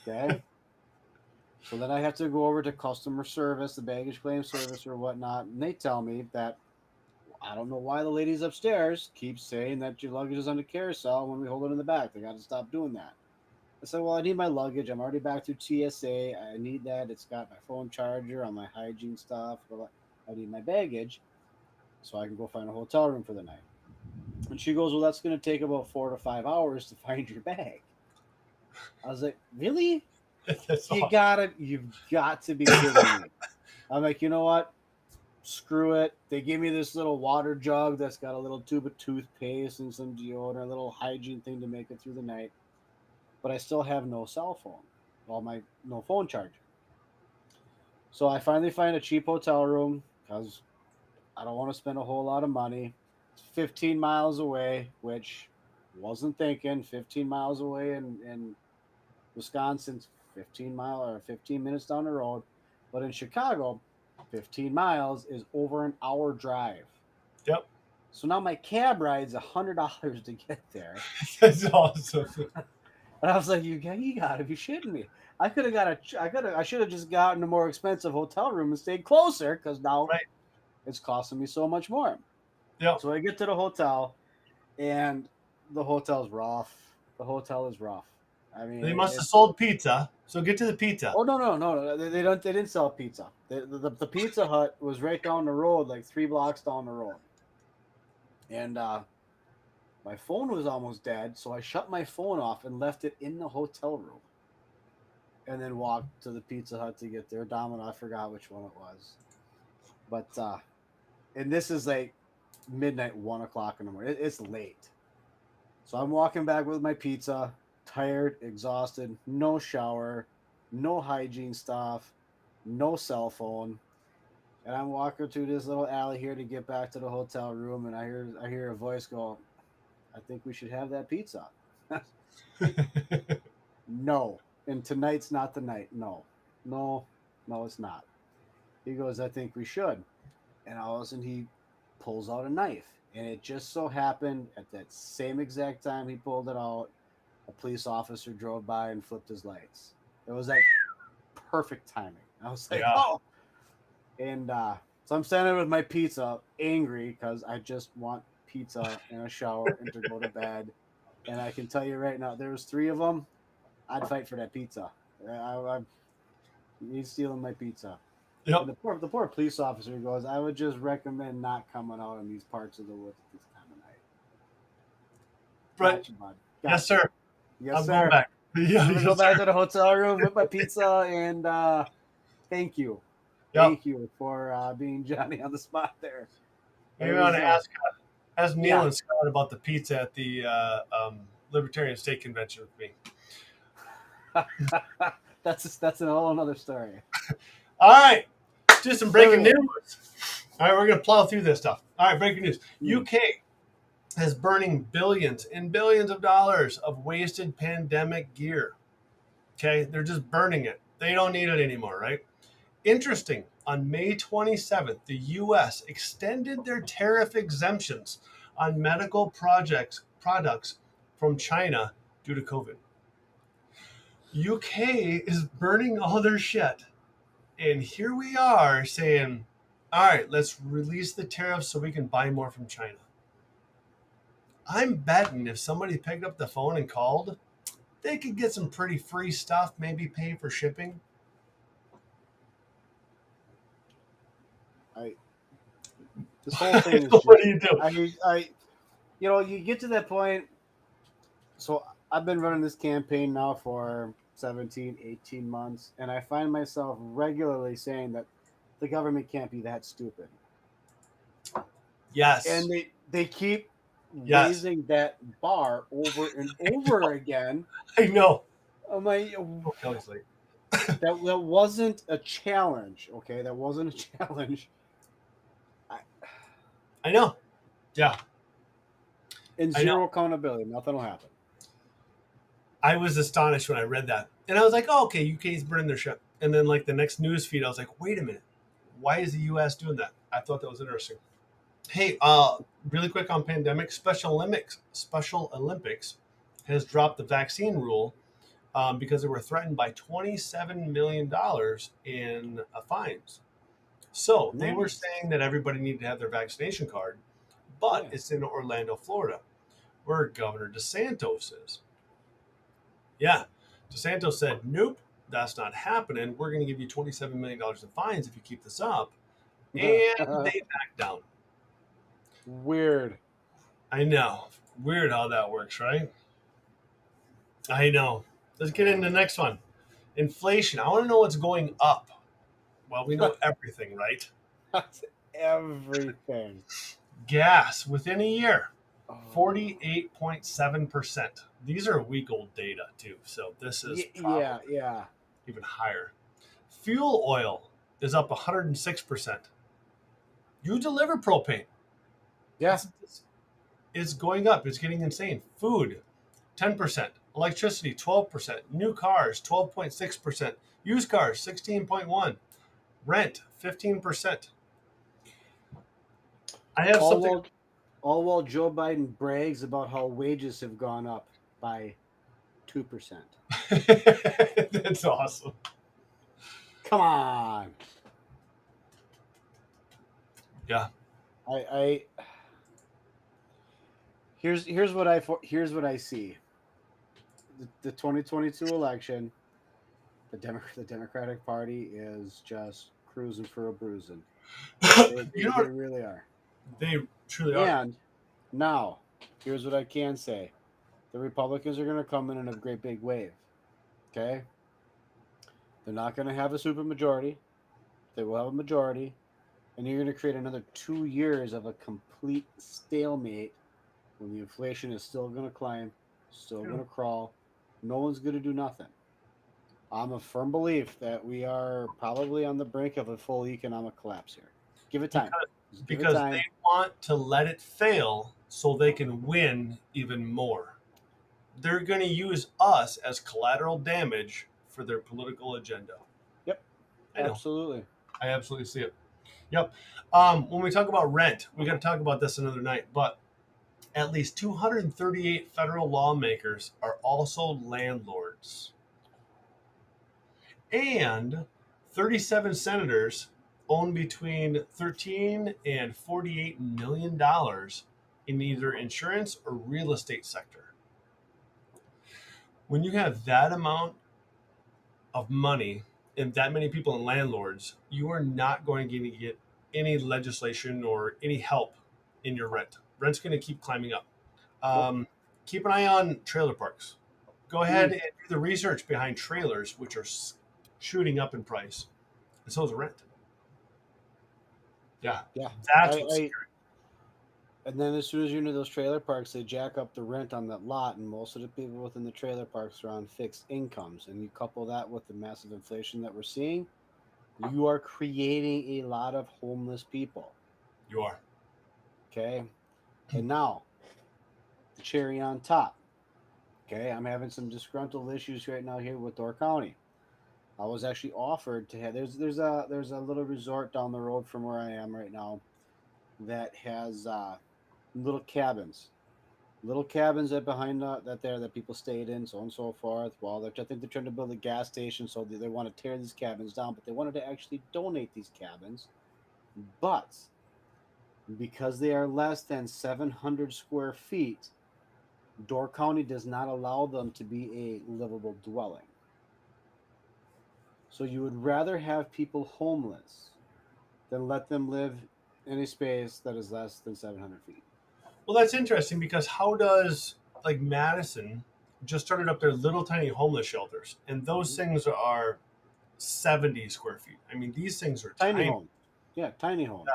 Okay. So then I have to go over to customer service, the baggage claim service or whatnot, and they tell me that I don't know why the ladies upstairs keep saying that your luggage is on the carousel when we hold it in the back. They got to stop doing that. I said, well, I need my luggage. I'm already back through TSA. I need that. It's got my phone charger, all my hygiene stuff. I need my baggage so I can go find a hotel room for the night. And she goes, well, that's going to take about 4 to 5 hours to find your bag. I was like, really? You've got to be kidding me. I'm like, you know what? Screw it. They gave me this little water jug that's got a little tube of toothpaste and some deodorant, a little hygiene thing to make it through the night. But I still have no cell phone. No phone charger. So I finally find a cheap hotel room because I don't want to spend a whole lot of money. It's 15 miles away, which wasn't thinking. 15 miles away in Wisconsin's 15 minutes down the road. But in Chicago, 15 miles is over an hour drive. Yep. So now my cab ride's $100 to get there. That's awesome. And I was like, you gotta be shitting me. I should have just gotten a more expensive hotel room and stayed closer because now it's costing me so much more. Yeah. So I get to the hotel, and the hotel's rough. The hotel is rough. I mean, they must have sold pizza. So get to the pizza. Oh no! They don't. They didn't sell pizza. The Pizza Hut was right down the road, like 3 blocks down the road. And my phone was almost dead, so I shut my phone off and left it in the hotel room. And then walked to the Pizza Hut to get their Domino. I forgot which one it was. But and this is like midnight, 1 o'clock in the morning. It's late. So I'm walking back with my pizza, tired, exhausted, no shower, no hygiene stuff, no cell phone. And I'm walking through this little alley here to get back to the hotel room, and I hear a voice go, I think we should have that pizza. No. And tonight's not the night. No, it's not. He goes, I think we should. And all of a sudden he pulls out a knife. And it just so happened at that same exact time he pulled it out, a police officer drove by and flipped his lights. It was like perfect timing. I was like, oh. And so I'm standing with my pizza, angry because I just want pizza and a shower and to go to bed. And I can tell you right now, there was 3 of them. I'd fight for that pizza. He's stealing my pizza. Yep. And the poor police officer goes, I would just recommend not coming out in these parts of the woods at this time of night. Right. Gotcha, bud. Yes, sir. Yes, I'm sir. going back. Yeah, I'm going to go back to the hotel room with my pizza, and thank you. Yep. Thank you for being Johnny on the spot there. Maybe I want to ask Neil and Scott about the pizza at the Libertarian State Convention with me. That's a whole another story. All right. Just some breaking news. All right, we're going to plow through this stuff. All right, breaking news. UK is burning billions and billions of dollars of wasted pandemic gear. Okay, they're just burning it. They don't need it anymore, right? Interesting. On May 27th, the U.S. extended their tariff exemptions on medical products from China due to COVID. UK is burning all their shit. And here we are saying, all right, let's release the tariffs so we can buy more from China. I'm betting if somebody picked up the phone and called, they could get some pretty free stuff, maybe pay for shipping. This whole thing is what do you do? You get to that point. So I've been running this campaign now for 17, 18 months, and I find myself regularly saying that the government can't be that stupid. Yes. And they keep raising that bar over and over again. I know. I'm like, Kelly's late. That wasn't a challenge. Okay, that wasn't a challenge. I know. Yeah, And I know. zero accountability. Nothing will happen. I was astonished when I read that, and I was like, "Oh, okay, UK's burning their ship." And then, like the next news feed, I was like, "Wait a minute, why is the US doing that?" I thought that was interesting. Hey, really quick on pandemic, Special Olympics has dropped the vaccine rule because they were threatened by $27 million in fines. So they were Nice. saying that everybody needed to have their vaccination card, but Yeah. it's in Orlando, Florida, where Governor DeSantis is. Yeah, DeSantis said, "Nope, that's not happening. We're going to give you $27 million in fines if you keep this up," and they backed down. Weird. I know. Weird how that works, right? I know. Let's get into the next one. Inflation. I want to know what's going up. Well, we know everything, right? That's everything. Gas within a year, Oh. 48.7%. These are week old data, too. So this is Yeah, probably yeah. even higher. Fuel oil is up 106%. You deliver propane. Yeah. It's going up. It's getting insane. Food, 10%. Electricity, 12%. New cars, 12.6%. Used cars, 16.1%. Rent, 15%. I have All something. while all while Joe Biden brags about how wages have gone up by 2%. That's awesome. Come on. Yeah. I here's what I see. The 2022 election, the Democratic Party is just cruising for a bruising. They, You they, know they what? really are. They truly are. And now, here's what I can say. The Republicans are going to come in a great big wave. Okay? They're not going to have a supermajority. They will have a majority. And you're going to create another 2 years of a complete stalemate when the inflation is still going to climb, still Yeah. going to crawl. No one's going to do nothing. I'm a firm belief that we are probably on the brink of a full economic collapse here. Give it time. Because Just give it because they time. want to let it fail so they can win even more. They're going to use us as collateral damage for their political agenda. Yep, I know. absolutely. I absolutely see it. Yep. When we talk about rent, we got to talk about this another night. But at least 238 federal lawmakers are also landlords, and 37 senators own between 13 and 48 million dollars in either insurance or real estate sector. When you have that amount of money and that many people in landlords, you are not going to get any legislation or any help in your rent. Rent's going to keep climbing up. Nope. Keep an eye on trailer parks. Go ahead Mm, and do the research behind trailers, which are shooting up in price, and so is rent. Yeah, yeah. that's what's I scary. and then as soon as you're into those trailer parks, they jack up the rent on that lot, and most of the people within the trailer parks are on fixed incomes. And you couple that with the massive inflation that we're seeing, you are creating a lot of homeless people. You are. Okay. And now, the cherry on top. Okay. I'm having some disgruntled issues right now here with Door County. I was actually offered to have there's a little resort down the road from where I am right now that has little cabins, that behind that there that people stayed in, so on and so forth. Well, I think they're trying to build a gas station, so they want to tear these cabins down, but they wanted to actually donate these cabins. But because they are less than 700 square feet, Door County does not allow them to be a livable dwelling. So you would rather have people homeless than let them live in a space that is less than 700 feet. Well, that's interesting because how does like Madison just started up their little tiny homeless shelters, and those Mhm. things are 70 square feet. I mean, these things are Tiny tiny. homes. Yeah, tiny Yeah. homes.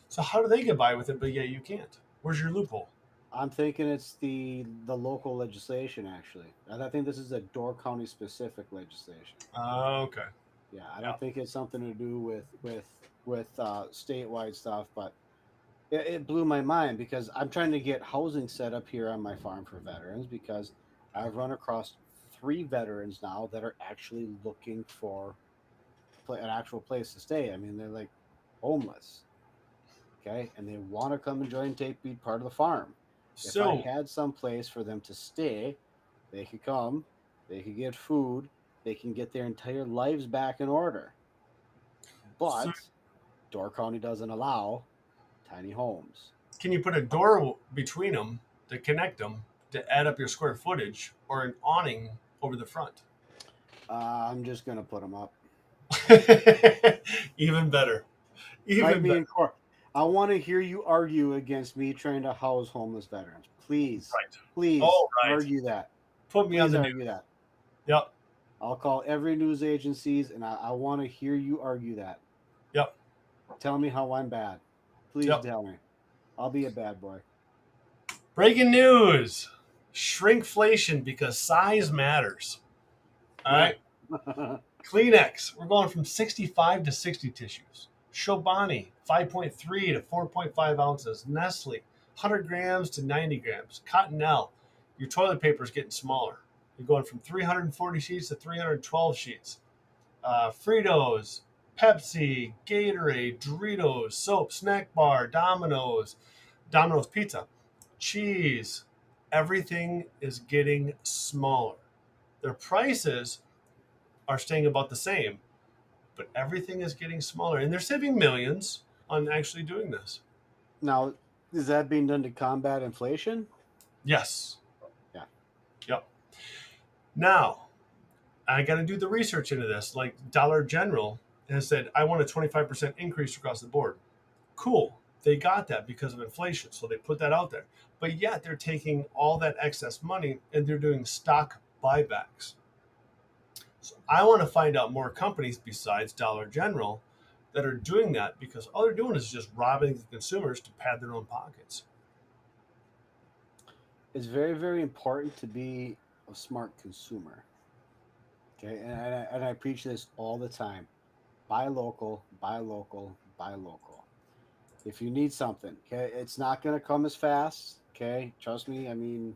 So how do they get by with it? But yeah, you can't. Where's your loophole? I'm thinking it's the local legislation. Actually, I think this is a Door County specific legislation. Okay. Yeah, I Yeah. don't think it's something to do with statewide stuff, but it blew my mind because I'm trying to get housing set up here on my farm for veterans because I've run across three veterans now that are actually looking for an actual place to stay. I mean, they're like homeless, okay, and they want to come and join, take, be part of the farm. If I So, had some place for them to stay, they could come, they could get food, they can get their entire lives back in order. so But Door County doesn't allow tiny homes. can you put a door between them to connect them to add up your square footage, or an awning over the front? I'm just gonna put them up. Even better. Fight Even me better. in court. I want to hear you argue against me trying to house homeless veterans. Please, Right. please Oh, right. argue that. Put me on Please the argue news. that. Yep. I'll call every news agencies and I want to hear you argue that. Yep. Tell me how I'm bad. Please Yep. tell me. I'll be a bad boy. Breaking news. Shrinkflation because size matters. All Yeah. right. Kleenex, we're going from 65 to 60 tissues. Chobani, 5.3 to 4.5 ounces. Nestle, 100 grams to 90 grams. Cottonelle, your toilet paper is getting smaller. You're going from 340 sheets to 312 sheets. Fritos, Pepsi, Gatorade, Doritos, soap, snack bar, Domino's Pizza, cheese. Everything is getting smaller. Their prices are staying about the same, but everything is getting smaller, and they're saving millions on actually doing this. Now, is that being done to combat inflation? Yes. Yeah. Yep. Now, I got to do the research into this. Like Dollar General has said, I want a 25% increase across the board. Cool. They got that because of inflation. So they put that out there. But yet they're taking all that excess money and they're doing stock buybacks. So I want to find out more companies besides Dollar General that are doing that, because all they're doing is just robbing the consumers to pad their own pockets. It's very, very important to be a smart consumer. Okay. And I preach this all the time. Buy local, buy local, buy local. If you need something, okay, it's not going to come as fast. Okay. Trust me. I mean,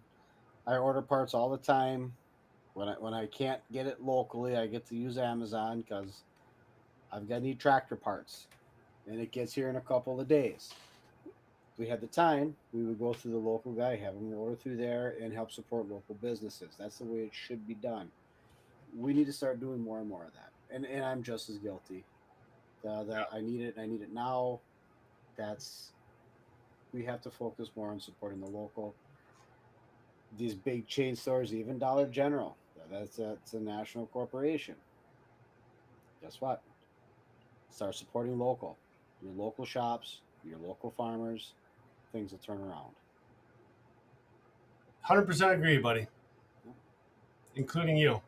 I order parts all the time. When I can't get it locally, I get to use Amazon because I've got need tractor parts, and it gets here in a couple of days. If we had the time, we would go through the local guy, have him order through there, and help support local businesses. That's the way it should be done. We need to start doing more and more of that. And I'm just as guilty. The I need it, and I need it now. That's We have to focus more on supporting the local. These big chain stores, even Dollar General, that's a national corporation. Guess what? Start supporting local. Your local shops, your local farmers, things will turn around. 100% agree, buddy, including you.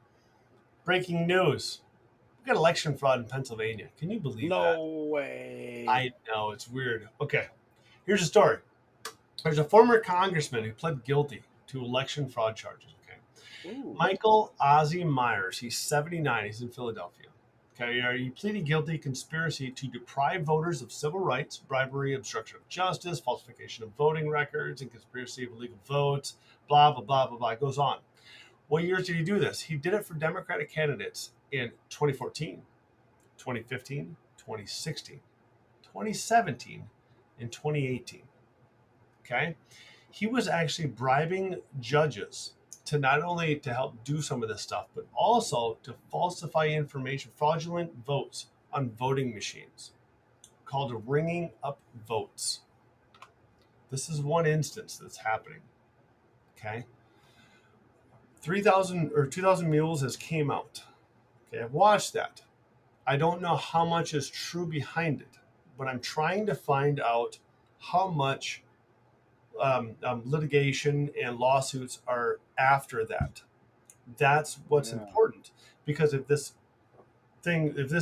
Breaking news. We got election fraud in Pennsylvania. Can you believe that? No way. I know, it's weird. Okay, here's a story. There's a former congressman who pled guilty to election fraud charges. Okay, Ooh. Michael Ozzie Myers. He's 79. He's in Philadelphia. Okay, he pleaded guilty conspiracy to deprive voters of civil rights, bribery, obstruction of justice, falsification of voting records, and conspiracy of illegal votes. Blah blah blah blah blah. It goes on. What years did he do this? He did it for Democratic candidates in 2014, 2015, 2016, 2017, and 2018. Okay, he was actually bribing judges to not only to help do some of this stuff, but also to falsify information, fraudulent votes on voting machines, called ringing up votes. This is one instance that's happening. Okay, 3,000 or 2,000 Mules has came out. Okay, I've watched that. I don't know how much is true behind it, but I'm trying to find out how much litigation and lawsuits are after that. That's what's Yeah. important, because if this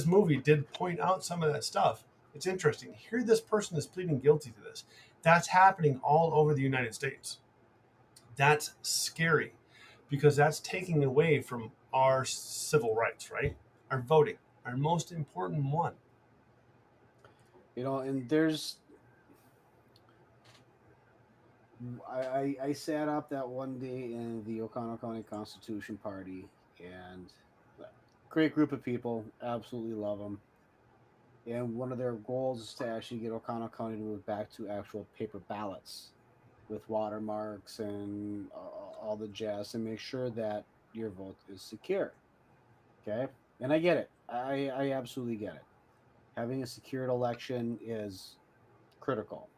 movie did point out some of that stuff, it's interesting. Here, this person is pleading guilty to this. That's happening all over the United States. That's scary because that's taking away from our civil rights, right? Our voting, our most important one. And I sat up that one day in the Oconto County Constitution Party, and great group of people, absolutely love them. And one of their goals is to actually get Oconto County to move back to actual paper ballots with watermarks and all the jazz, and make sure that your vote is secure. Okay, and I get it. I absolutely get it. Having a secured election is critical.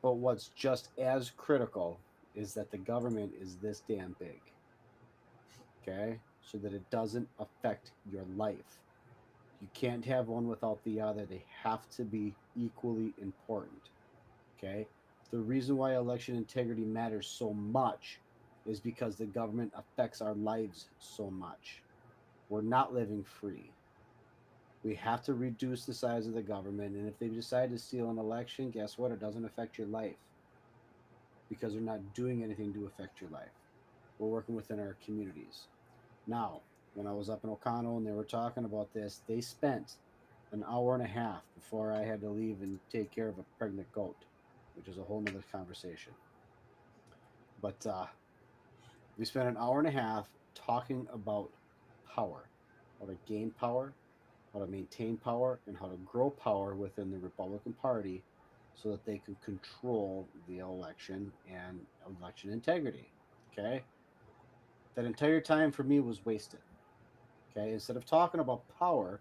But what's just as critical is that the government is this damn big, okay? So that it doesn't affect your life. You can't have one without the other. They have to be equally important, okay? The reason why election integrity matters so much is because the government affects our lives so much. We're not living free. We have to reduce the size of the government. And if they decide to steal an election, guess what? It doesn't affect your life because they're not doing anything to affect your life. We're working within our communities. Now, when I was up in O'Connell and they were talking about this, they spent an hour and a half before I had to leave and take care of a pregnant goat, which is a whole nother conversation. But we spent an hour and a half talking about power, how to gain power, how to maintain power, and how to grow power within the Republican Party so that they can control the election and election integrity. Okay? That entire time for me was wasted. Okay? Instead of talking about power,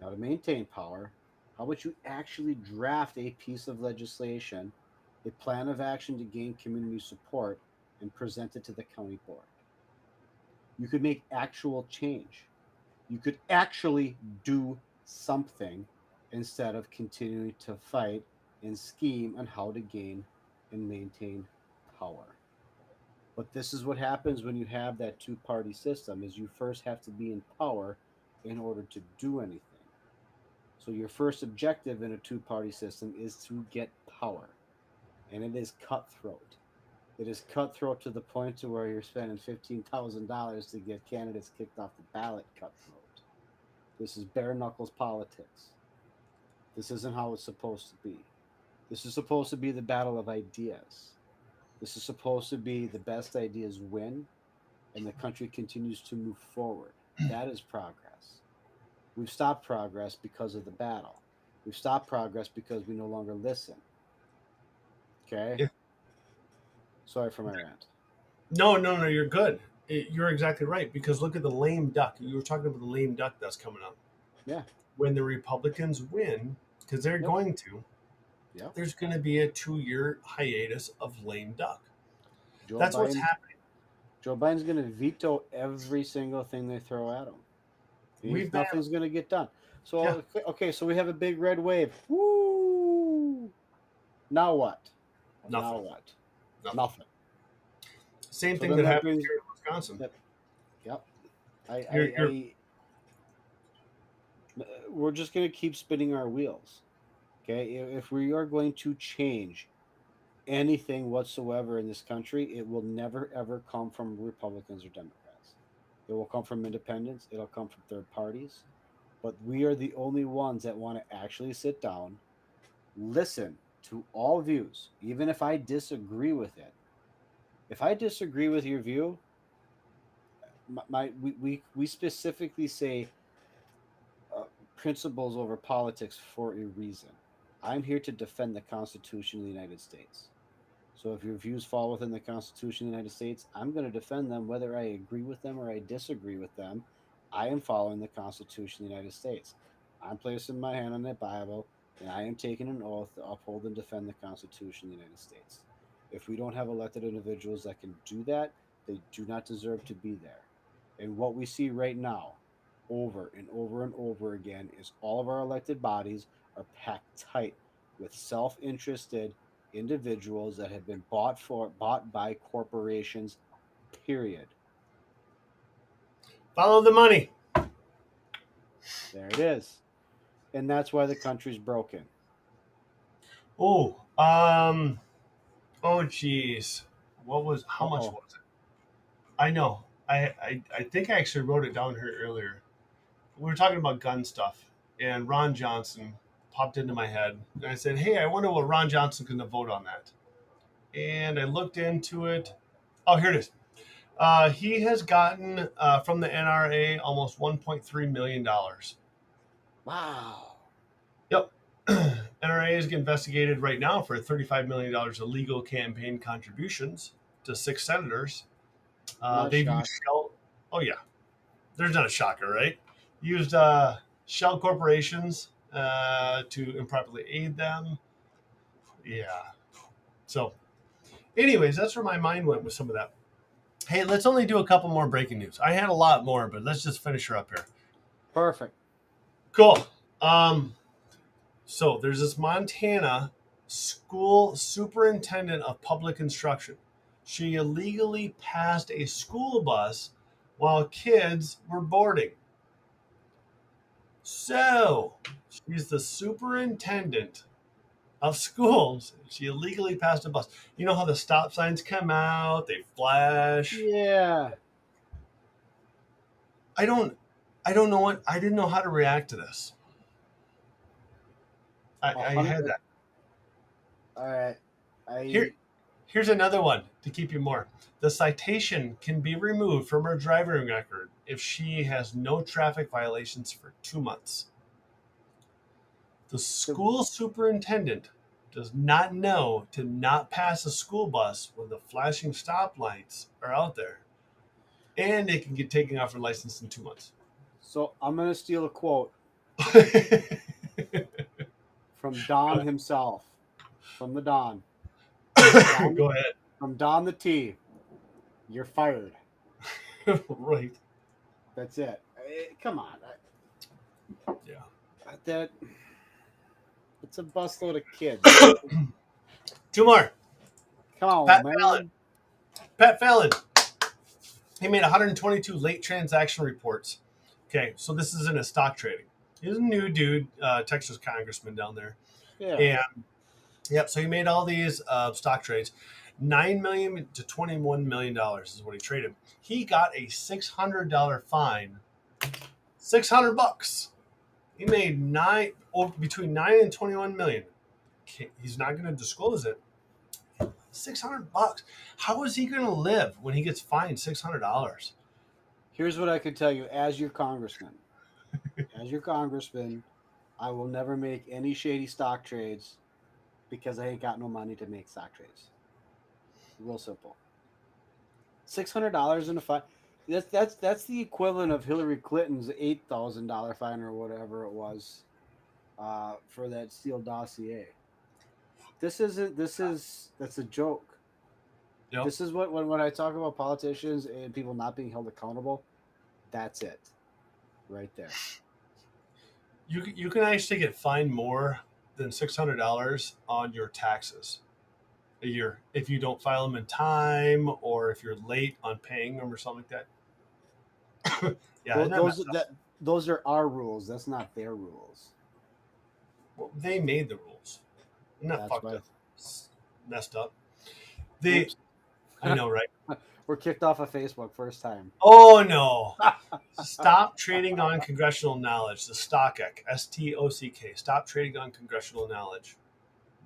how to maintain power, how about you actually draft a piece of legislation, a plan of action to gain community support, and present it to the county board? You could make actual change. You could actually do something instead of continuing to fight and scheme on how to gain and maintain power. But this is what happens when you have that two-party system is you first have to be in power in order to do anything. So your first objective in a two-party system is to get power. And it is cutthroat. It is cutthroat to the point to where you're spending $15,000 to get candidates kicked off the ballot. Cutthroat. This is bare knuckles politics. This isn't how it's supposed to be. This is supposed to be the battle of ideas. This is supposed to be the best ideas win and the country continues to move forward. That is progress. We've stopped progress because of the battle. We've stopped progress because we no longer listen. Okay? Yeah. Sorry for my rant. No, no, no, you're good. You're exactly right because look at the lame duck. You were talking about the lame duck that's coming up. Yeah. When the Republicans win, because they're Yep. going to, Yep. there's going to be a 2-year hiatus of lame duck. Joe That's what's Biden. happening. Joe Biden's going to veto every single thing they throw at him. We've been, Nothing's going to get done. yeah, So okay, so we have a big red wave. Woo! Now what? Now nothing, what? nothing. Nothing. Same So thing then that that happened brings. here in Wisconsin. Yep. Yep. You're We're just going to keep spinning our wheels. Okay, if we are going to change anything whatsoever in this country, it will never ever come from Republicans or Democrats. It will come from independents. It'll come from third parties. But we are the only ones that want to actually sit down, listen to all views, even if I disagree with it. If I disagree with your view, we specifically say uh, principles over politics for a reason. I'm here to defend the Constitution of the United States. So if your views fall within the Constitution of the United States, I'm going to defend them whether I agree with them or I disagree with them. I am following the Constitution of the United States. I'm placing my hand on that Bible and I am taking an oath to uphold and defend the Constitution of the United States. If we don't have elected individuals that can do that, they do not deserve to be there. And what we see right now, over and over and over again, is all of our elected bodies are packed tight with self interested individuals that have been bought by corporations, period. follow the money. There it is. And that's why the country's broken. Oh, oh, geez. How much Uh-oh. was it? I know. I think I actually wrote it down here earlier. We were talking about gun stuff, and Ron Johnson popped into my head, and I said, "Hey, I wonder what Ron Johnson's going to vote on that." And I looked into it. Oh, here it is. He has gotten from the NRA almost $1.3 million. Wow. Yep. NRA is investigated right now for $35 million illegal campaign contributions to 6 senators. Not They've used shocked. shell. Oh yeah, there's not a shocker, right? Used shell corporations to improperly aid them. Yeah. So, anyways, that's where my mind went with some of that. Hey, let's only do a couple more breaking news. I had a lot more, but let's just finish her up here. Perfect. Cool. So there's this Montana school superintendent of public instruction. She illegally passed a school bus while kids were boarding. So she's the superintendent of schools. She illegally passed a bus. You know how the stop signs come out, they flash. Yeah. I don't know what I didn't know how to react to this. I had 100. that. All right. Here, here's another one to keep you more. The citation can be removed from her driving record if she has no traffic violations for 2 months. The school superintendent does not know to not pass a school bus when the flashing stop lights are out there, and they can get taken off her license in 2 months. So I'm going to steal a quote from Don himself, from the Don. Go ahead. From Don the T. You're fired. Right. That's it. Come on. Yeah. That it's a busload of kids. 2 more. Come on, Pat man. Fallon. Pat Fallon. He made 122 late transaction reports. Okay, so this is in a stock trading. He's a new dude, Texas congressman down there. Yeah. And yep, so he made all these stock trades. $9 million to $21 million is what he traded. He got a $600 fine. $600. He made between 9 and 21 million. He's not going to disclose it. $600. How is he going to live when he gets fined $600? Here's what I could tell you as your congressman. As your congressman, I will never make any shady stock trades because I ain't got no money to make stock trades. Real simple. $600 in a fine. That's the equivalent of Hillary Clinton's $8,000 fine or whatever it was for that Steele dossier. That's a joke. Yep. This is what when I talk about politicians and people not being held accountable, that's it, right there. You can actually get fined more than $600 on your taxes a year if you don't file them in time or if you're late on paying them or something like that. Yeah, those are our rules. That's not their rules. Well, they made the rules. Isn't that fucked up? Messed up. I know, right? We're kicked off of Facebook first time. Oh no! Stop trading on congressional knowledge. The StockK, STOCK. Stop trading on congressional knowledge.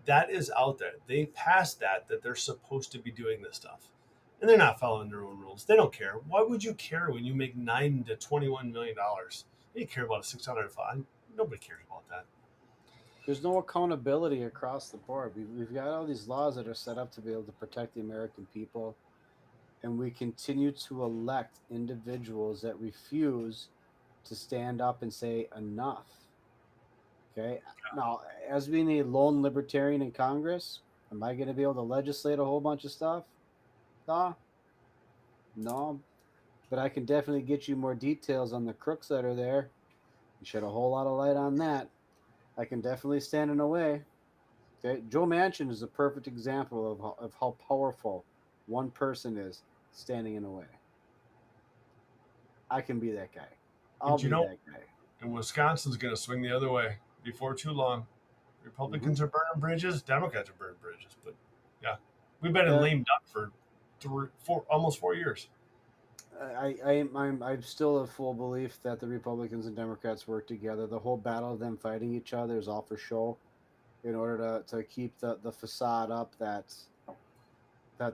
That is out there. They passed that they're supposed to be doing this stuff, and they're not following their own rules. They don't care. Why would you care when you make $9 to $21 million? They care about a $600 fine. Nobody cares about that. There's no accountability across the board. We've got all these laws that are set up to be able to protect the American people, and we continue to elect individuals that refuse to stand up and say enough. Okay. Now, as being a lone libertarian in Congress, am I going to be able to legislate a whole bunch of stuff? No. But I can definitely get you more details on the crooks that are there. You shed a whole lot of light on that. I can definitely stand in the way. Okay. Joe Manchin is a perfect example of how powerful one person is standing in the way. I can be that guy. I'll be that guy. And Wisconsin's going to swing the other way before too long. Republicans are burning bridges. Democrats are burning bridges. But yeah, we've been in lame duck for almost 4 years. I'm still of full belief that the Republicans and Democrats work together. The whole battle of them fighting each other is all for show, in order to keep the facade up that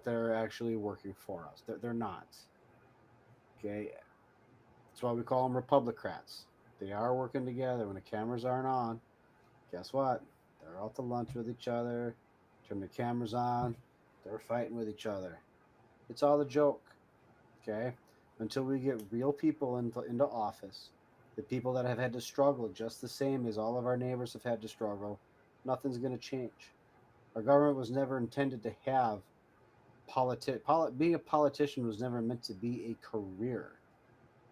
they're actually working for us. They're not. Okay, that's why we call them Republicrats. They are working together. When the cameras aren't on, guess what? They're out to lunch with each other. Turn the cameras on, they're fighting with each other. It's all a joke. Okay, until we get real people into office, the people that have had to struggle just the same as all of our neighbors have had to struggle, nothing's going to change. Our government was never intended to have being a politician was never meant to be a career.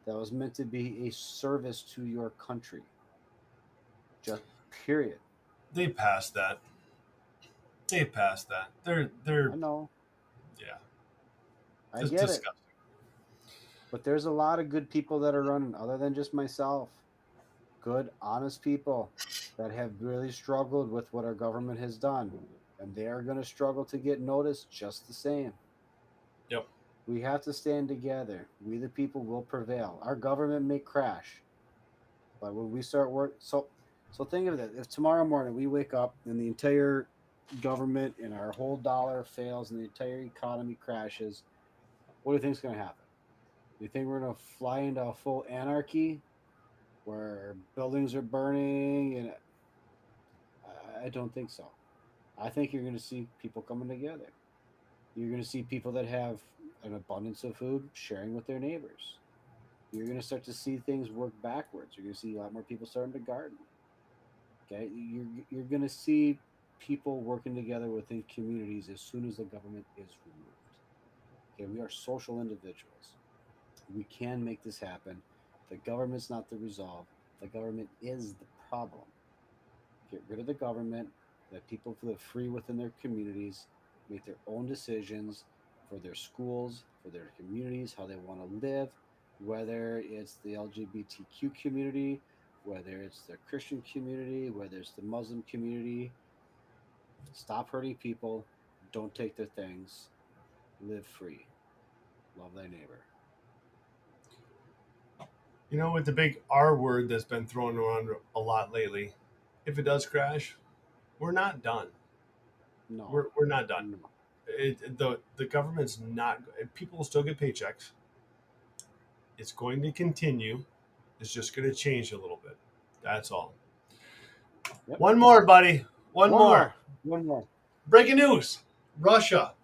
That was meant to be a service to your country. Just period. They passed that. They passed that. They're I know. yeah, I just get it. disgusting. But there's a lot of good people that are running, other than just myself. Good, honest people that have really struggled with what our government has done. And they are going to struggle to get noticed just the same. Yep. We have to stand together. We, the people, will prevail. Our government may crash. But when we start work, so think of it. If tomorrow morning we wake up and the entire government and our whole dollar fails and the entire economy crashes, what do you think is going to happen? Do you think we're going to fly into a full anarchy where buildings are burning? And I don't think so. I think you're going to see people coming together. You're going to see people that have an abundance of food sharing with their neighbors. You're going to start to see things work backwards. You're going to see a lot more people starting to garden. Okay, you're going to see people working together within communities as soon as the government is removed. Okay, we are social individuals. We can make this happen. The government's not the resolve. The government is the problem. Get rid of the government. Let people live free within their communities, make their own decisions for their schools, for their communities, how they want to live, whether it's the LGBTQ community, whether it's the Christian community, whether it's the Muslim community. Stop hurting people. Don't take their things. Live free. Love thy neighbor. You know, with the big R word that's been thrown around a lot lately, if it does crash, we're not done. No. We're not done. No. The government's not. People will still get paychecks. It's going to continue. It's just going to change a little bit. That's all. Yep. One more, buddy. One more. One more. Breaking news. Russia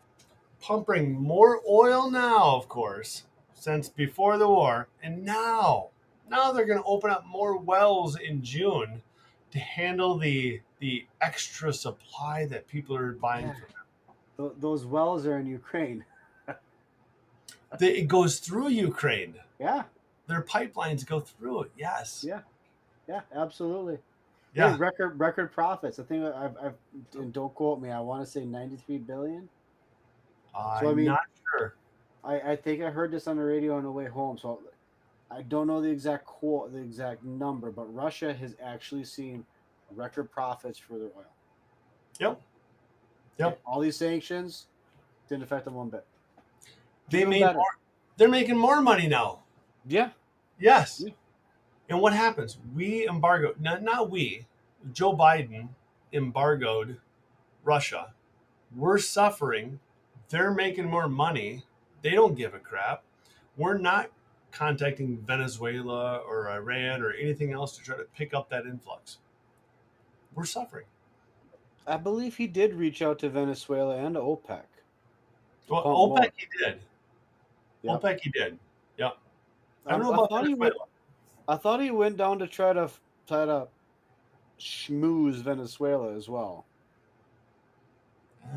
pumping more oil now, of course, since before the war. And now they're going to open up more wells in June to handle the extra supply that people are buying from them. Those wells are in Ukraine. It goes through Ukraine. Yeah. Their pipelines go through it. Yes. Yeah, absolutely. Yeah. Record profits. I think I've and don't quote me. I want to say 93 billion. I'm not sure. I think I heard this on the radio on the way home. So I don't know the exact number, but Russia has actually seen record profits for their oil. Yep. All these sanctions didn't affect them one bit. They're making more money now. Yeah. Yes. Yeah. And what happens? We embargo, not we, Joe Biden embargoed Russia. We're suffering. They're making more money. They don't give a crap. We're not contacting Venezuela or Iran or anything else to try to pick up that influx. We're suffering. I believe he did reach out to Venezuela and to OPEC. Well, OPEC he did. Yep. OPEC he did. Yep. I don't know about Venezuela. I thought he went down to try to schmooze Venezuela as well.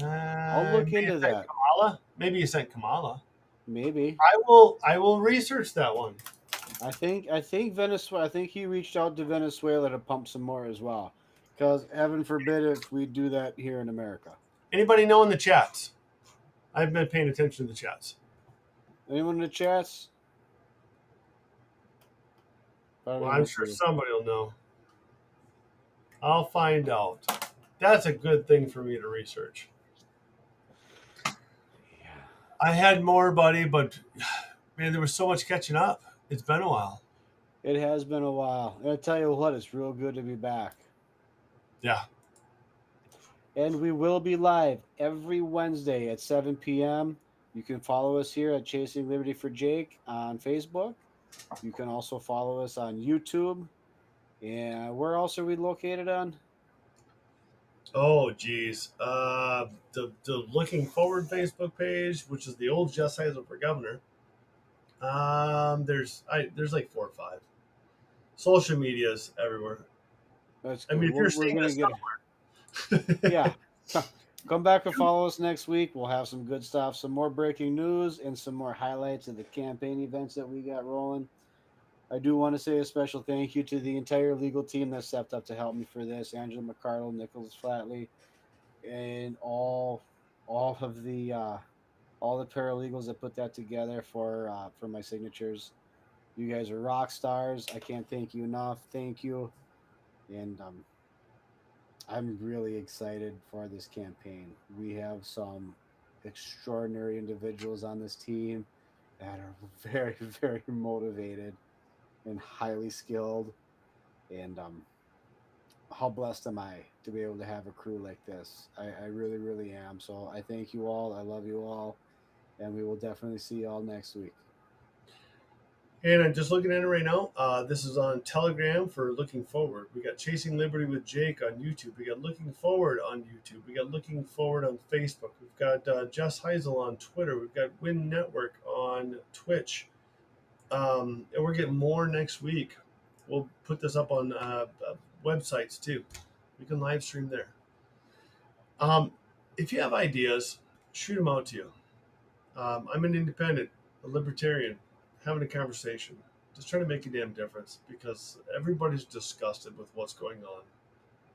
I'll look into that. Kamala? Maybe he sent Kamala. Maybe. I will research that one. I think Venezuela. I think he reached out to Venezuela to pump some more as well, because heaven forbid if we do that here in America. Anybody know in the chats? I've been paying attention to the chats. Anyone in the chats? Well, I'm sure somebody will know. I'll find out. That's a good thing for me to research. Yeah. I had more, buddy, but man, there was so much catching up. It's been a while. It has been a while. And I tell you what, it's real good to be back. Yeah. And we will be live every Wednesday at 7 p.m. You can follow us here at Chasing Liberty for Jake on Facebook. You can also follow us on YouTube. And where else are we located on? Oh, geez. The Looking Forward Facebook page, which is the old Jess Hisel for governor. There's like 4 or 5 social medias everywhere. That's I good. mean, if you're We're seeing going to this get, somewhere, yeah. Come back and follow us next week. We'll have some good stuff, some more breaking news, and some more highlights of the campaign events that we got rolling. I do want to say a special thank you to the entire legal team that stepped up to help me for this. Angela McCardle, Nicholas Flatley, and all of the all the paralegals that put that together for my signatures. You guys are rock stars. I can't thank you enough. Thank you, and I'm really excited for this campaign. We have some extraordinary individuals on this team that are very, very motivated and highly skilled. And how blessed am I to be able to have a crew like this? I really, really am. So I thank you all. I love you all. And we will definitely see you all next week. and I'm just looking at it right now. This is on Telegram for Looking Forward. We got Chasing Liberty with Jake on YouTube. We got Looking Forward on YouTube. We got Looking Forward on Facebook. We've got Jess Hisel on Twitter. We've got Win Network on Twitch. And we're getting more next week. We'll put this up on websites too. You can live stream there. Um, if you have ideas, shoot them out to you. I'm an independent, a libertarian, having a conversation, just trying to make a damn difference because everybody's disgusted with what's going on.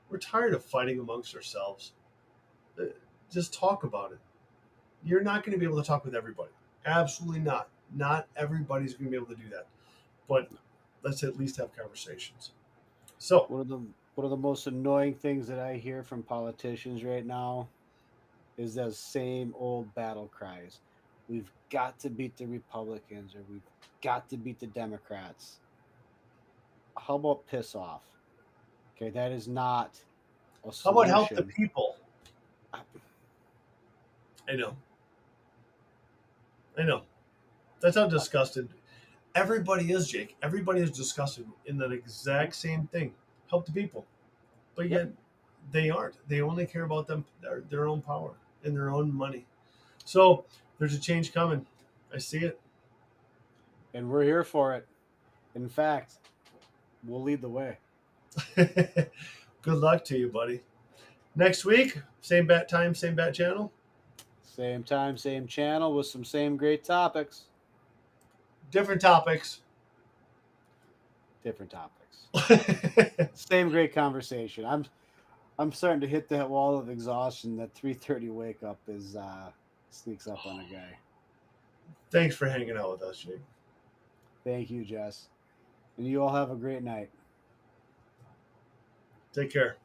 We're tired of fighting amongst ourselves. Uh, Just talk about it. You're not going to be able to talk with everybody. Absolutely not. Not everybody's going to be able to do that. But let's at least have conversations. So, One of the most annoying things that I hear from politicians right now is those same old battle cries. We've got to beat the Republicans or we've got to beat the Democrats. How about piss off? Okay, that is not a how about help the solution. people? I know. I know. That's how disgusted everybody is, Jake. Everybody is disgusted in that exact same thing. Help the people. But Yep. yet they aren't. They only care about their own power and their own money. So there's a change coming. I see it. And we're here for it. In fact, we'll lead the way. Good luck to you, buddy. Next week, same bat time, same bat channel. Same time, same channel with some same great topics. Different topics. Different topics. Same great conversation. I'm starting to hit that wall of exhaustion. That 3:30 wake up is sneaks up on a guy. Thanks for hanging out with us, Jake. Thank you, Jess. And you all have a great night. Take care.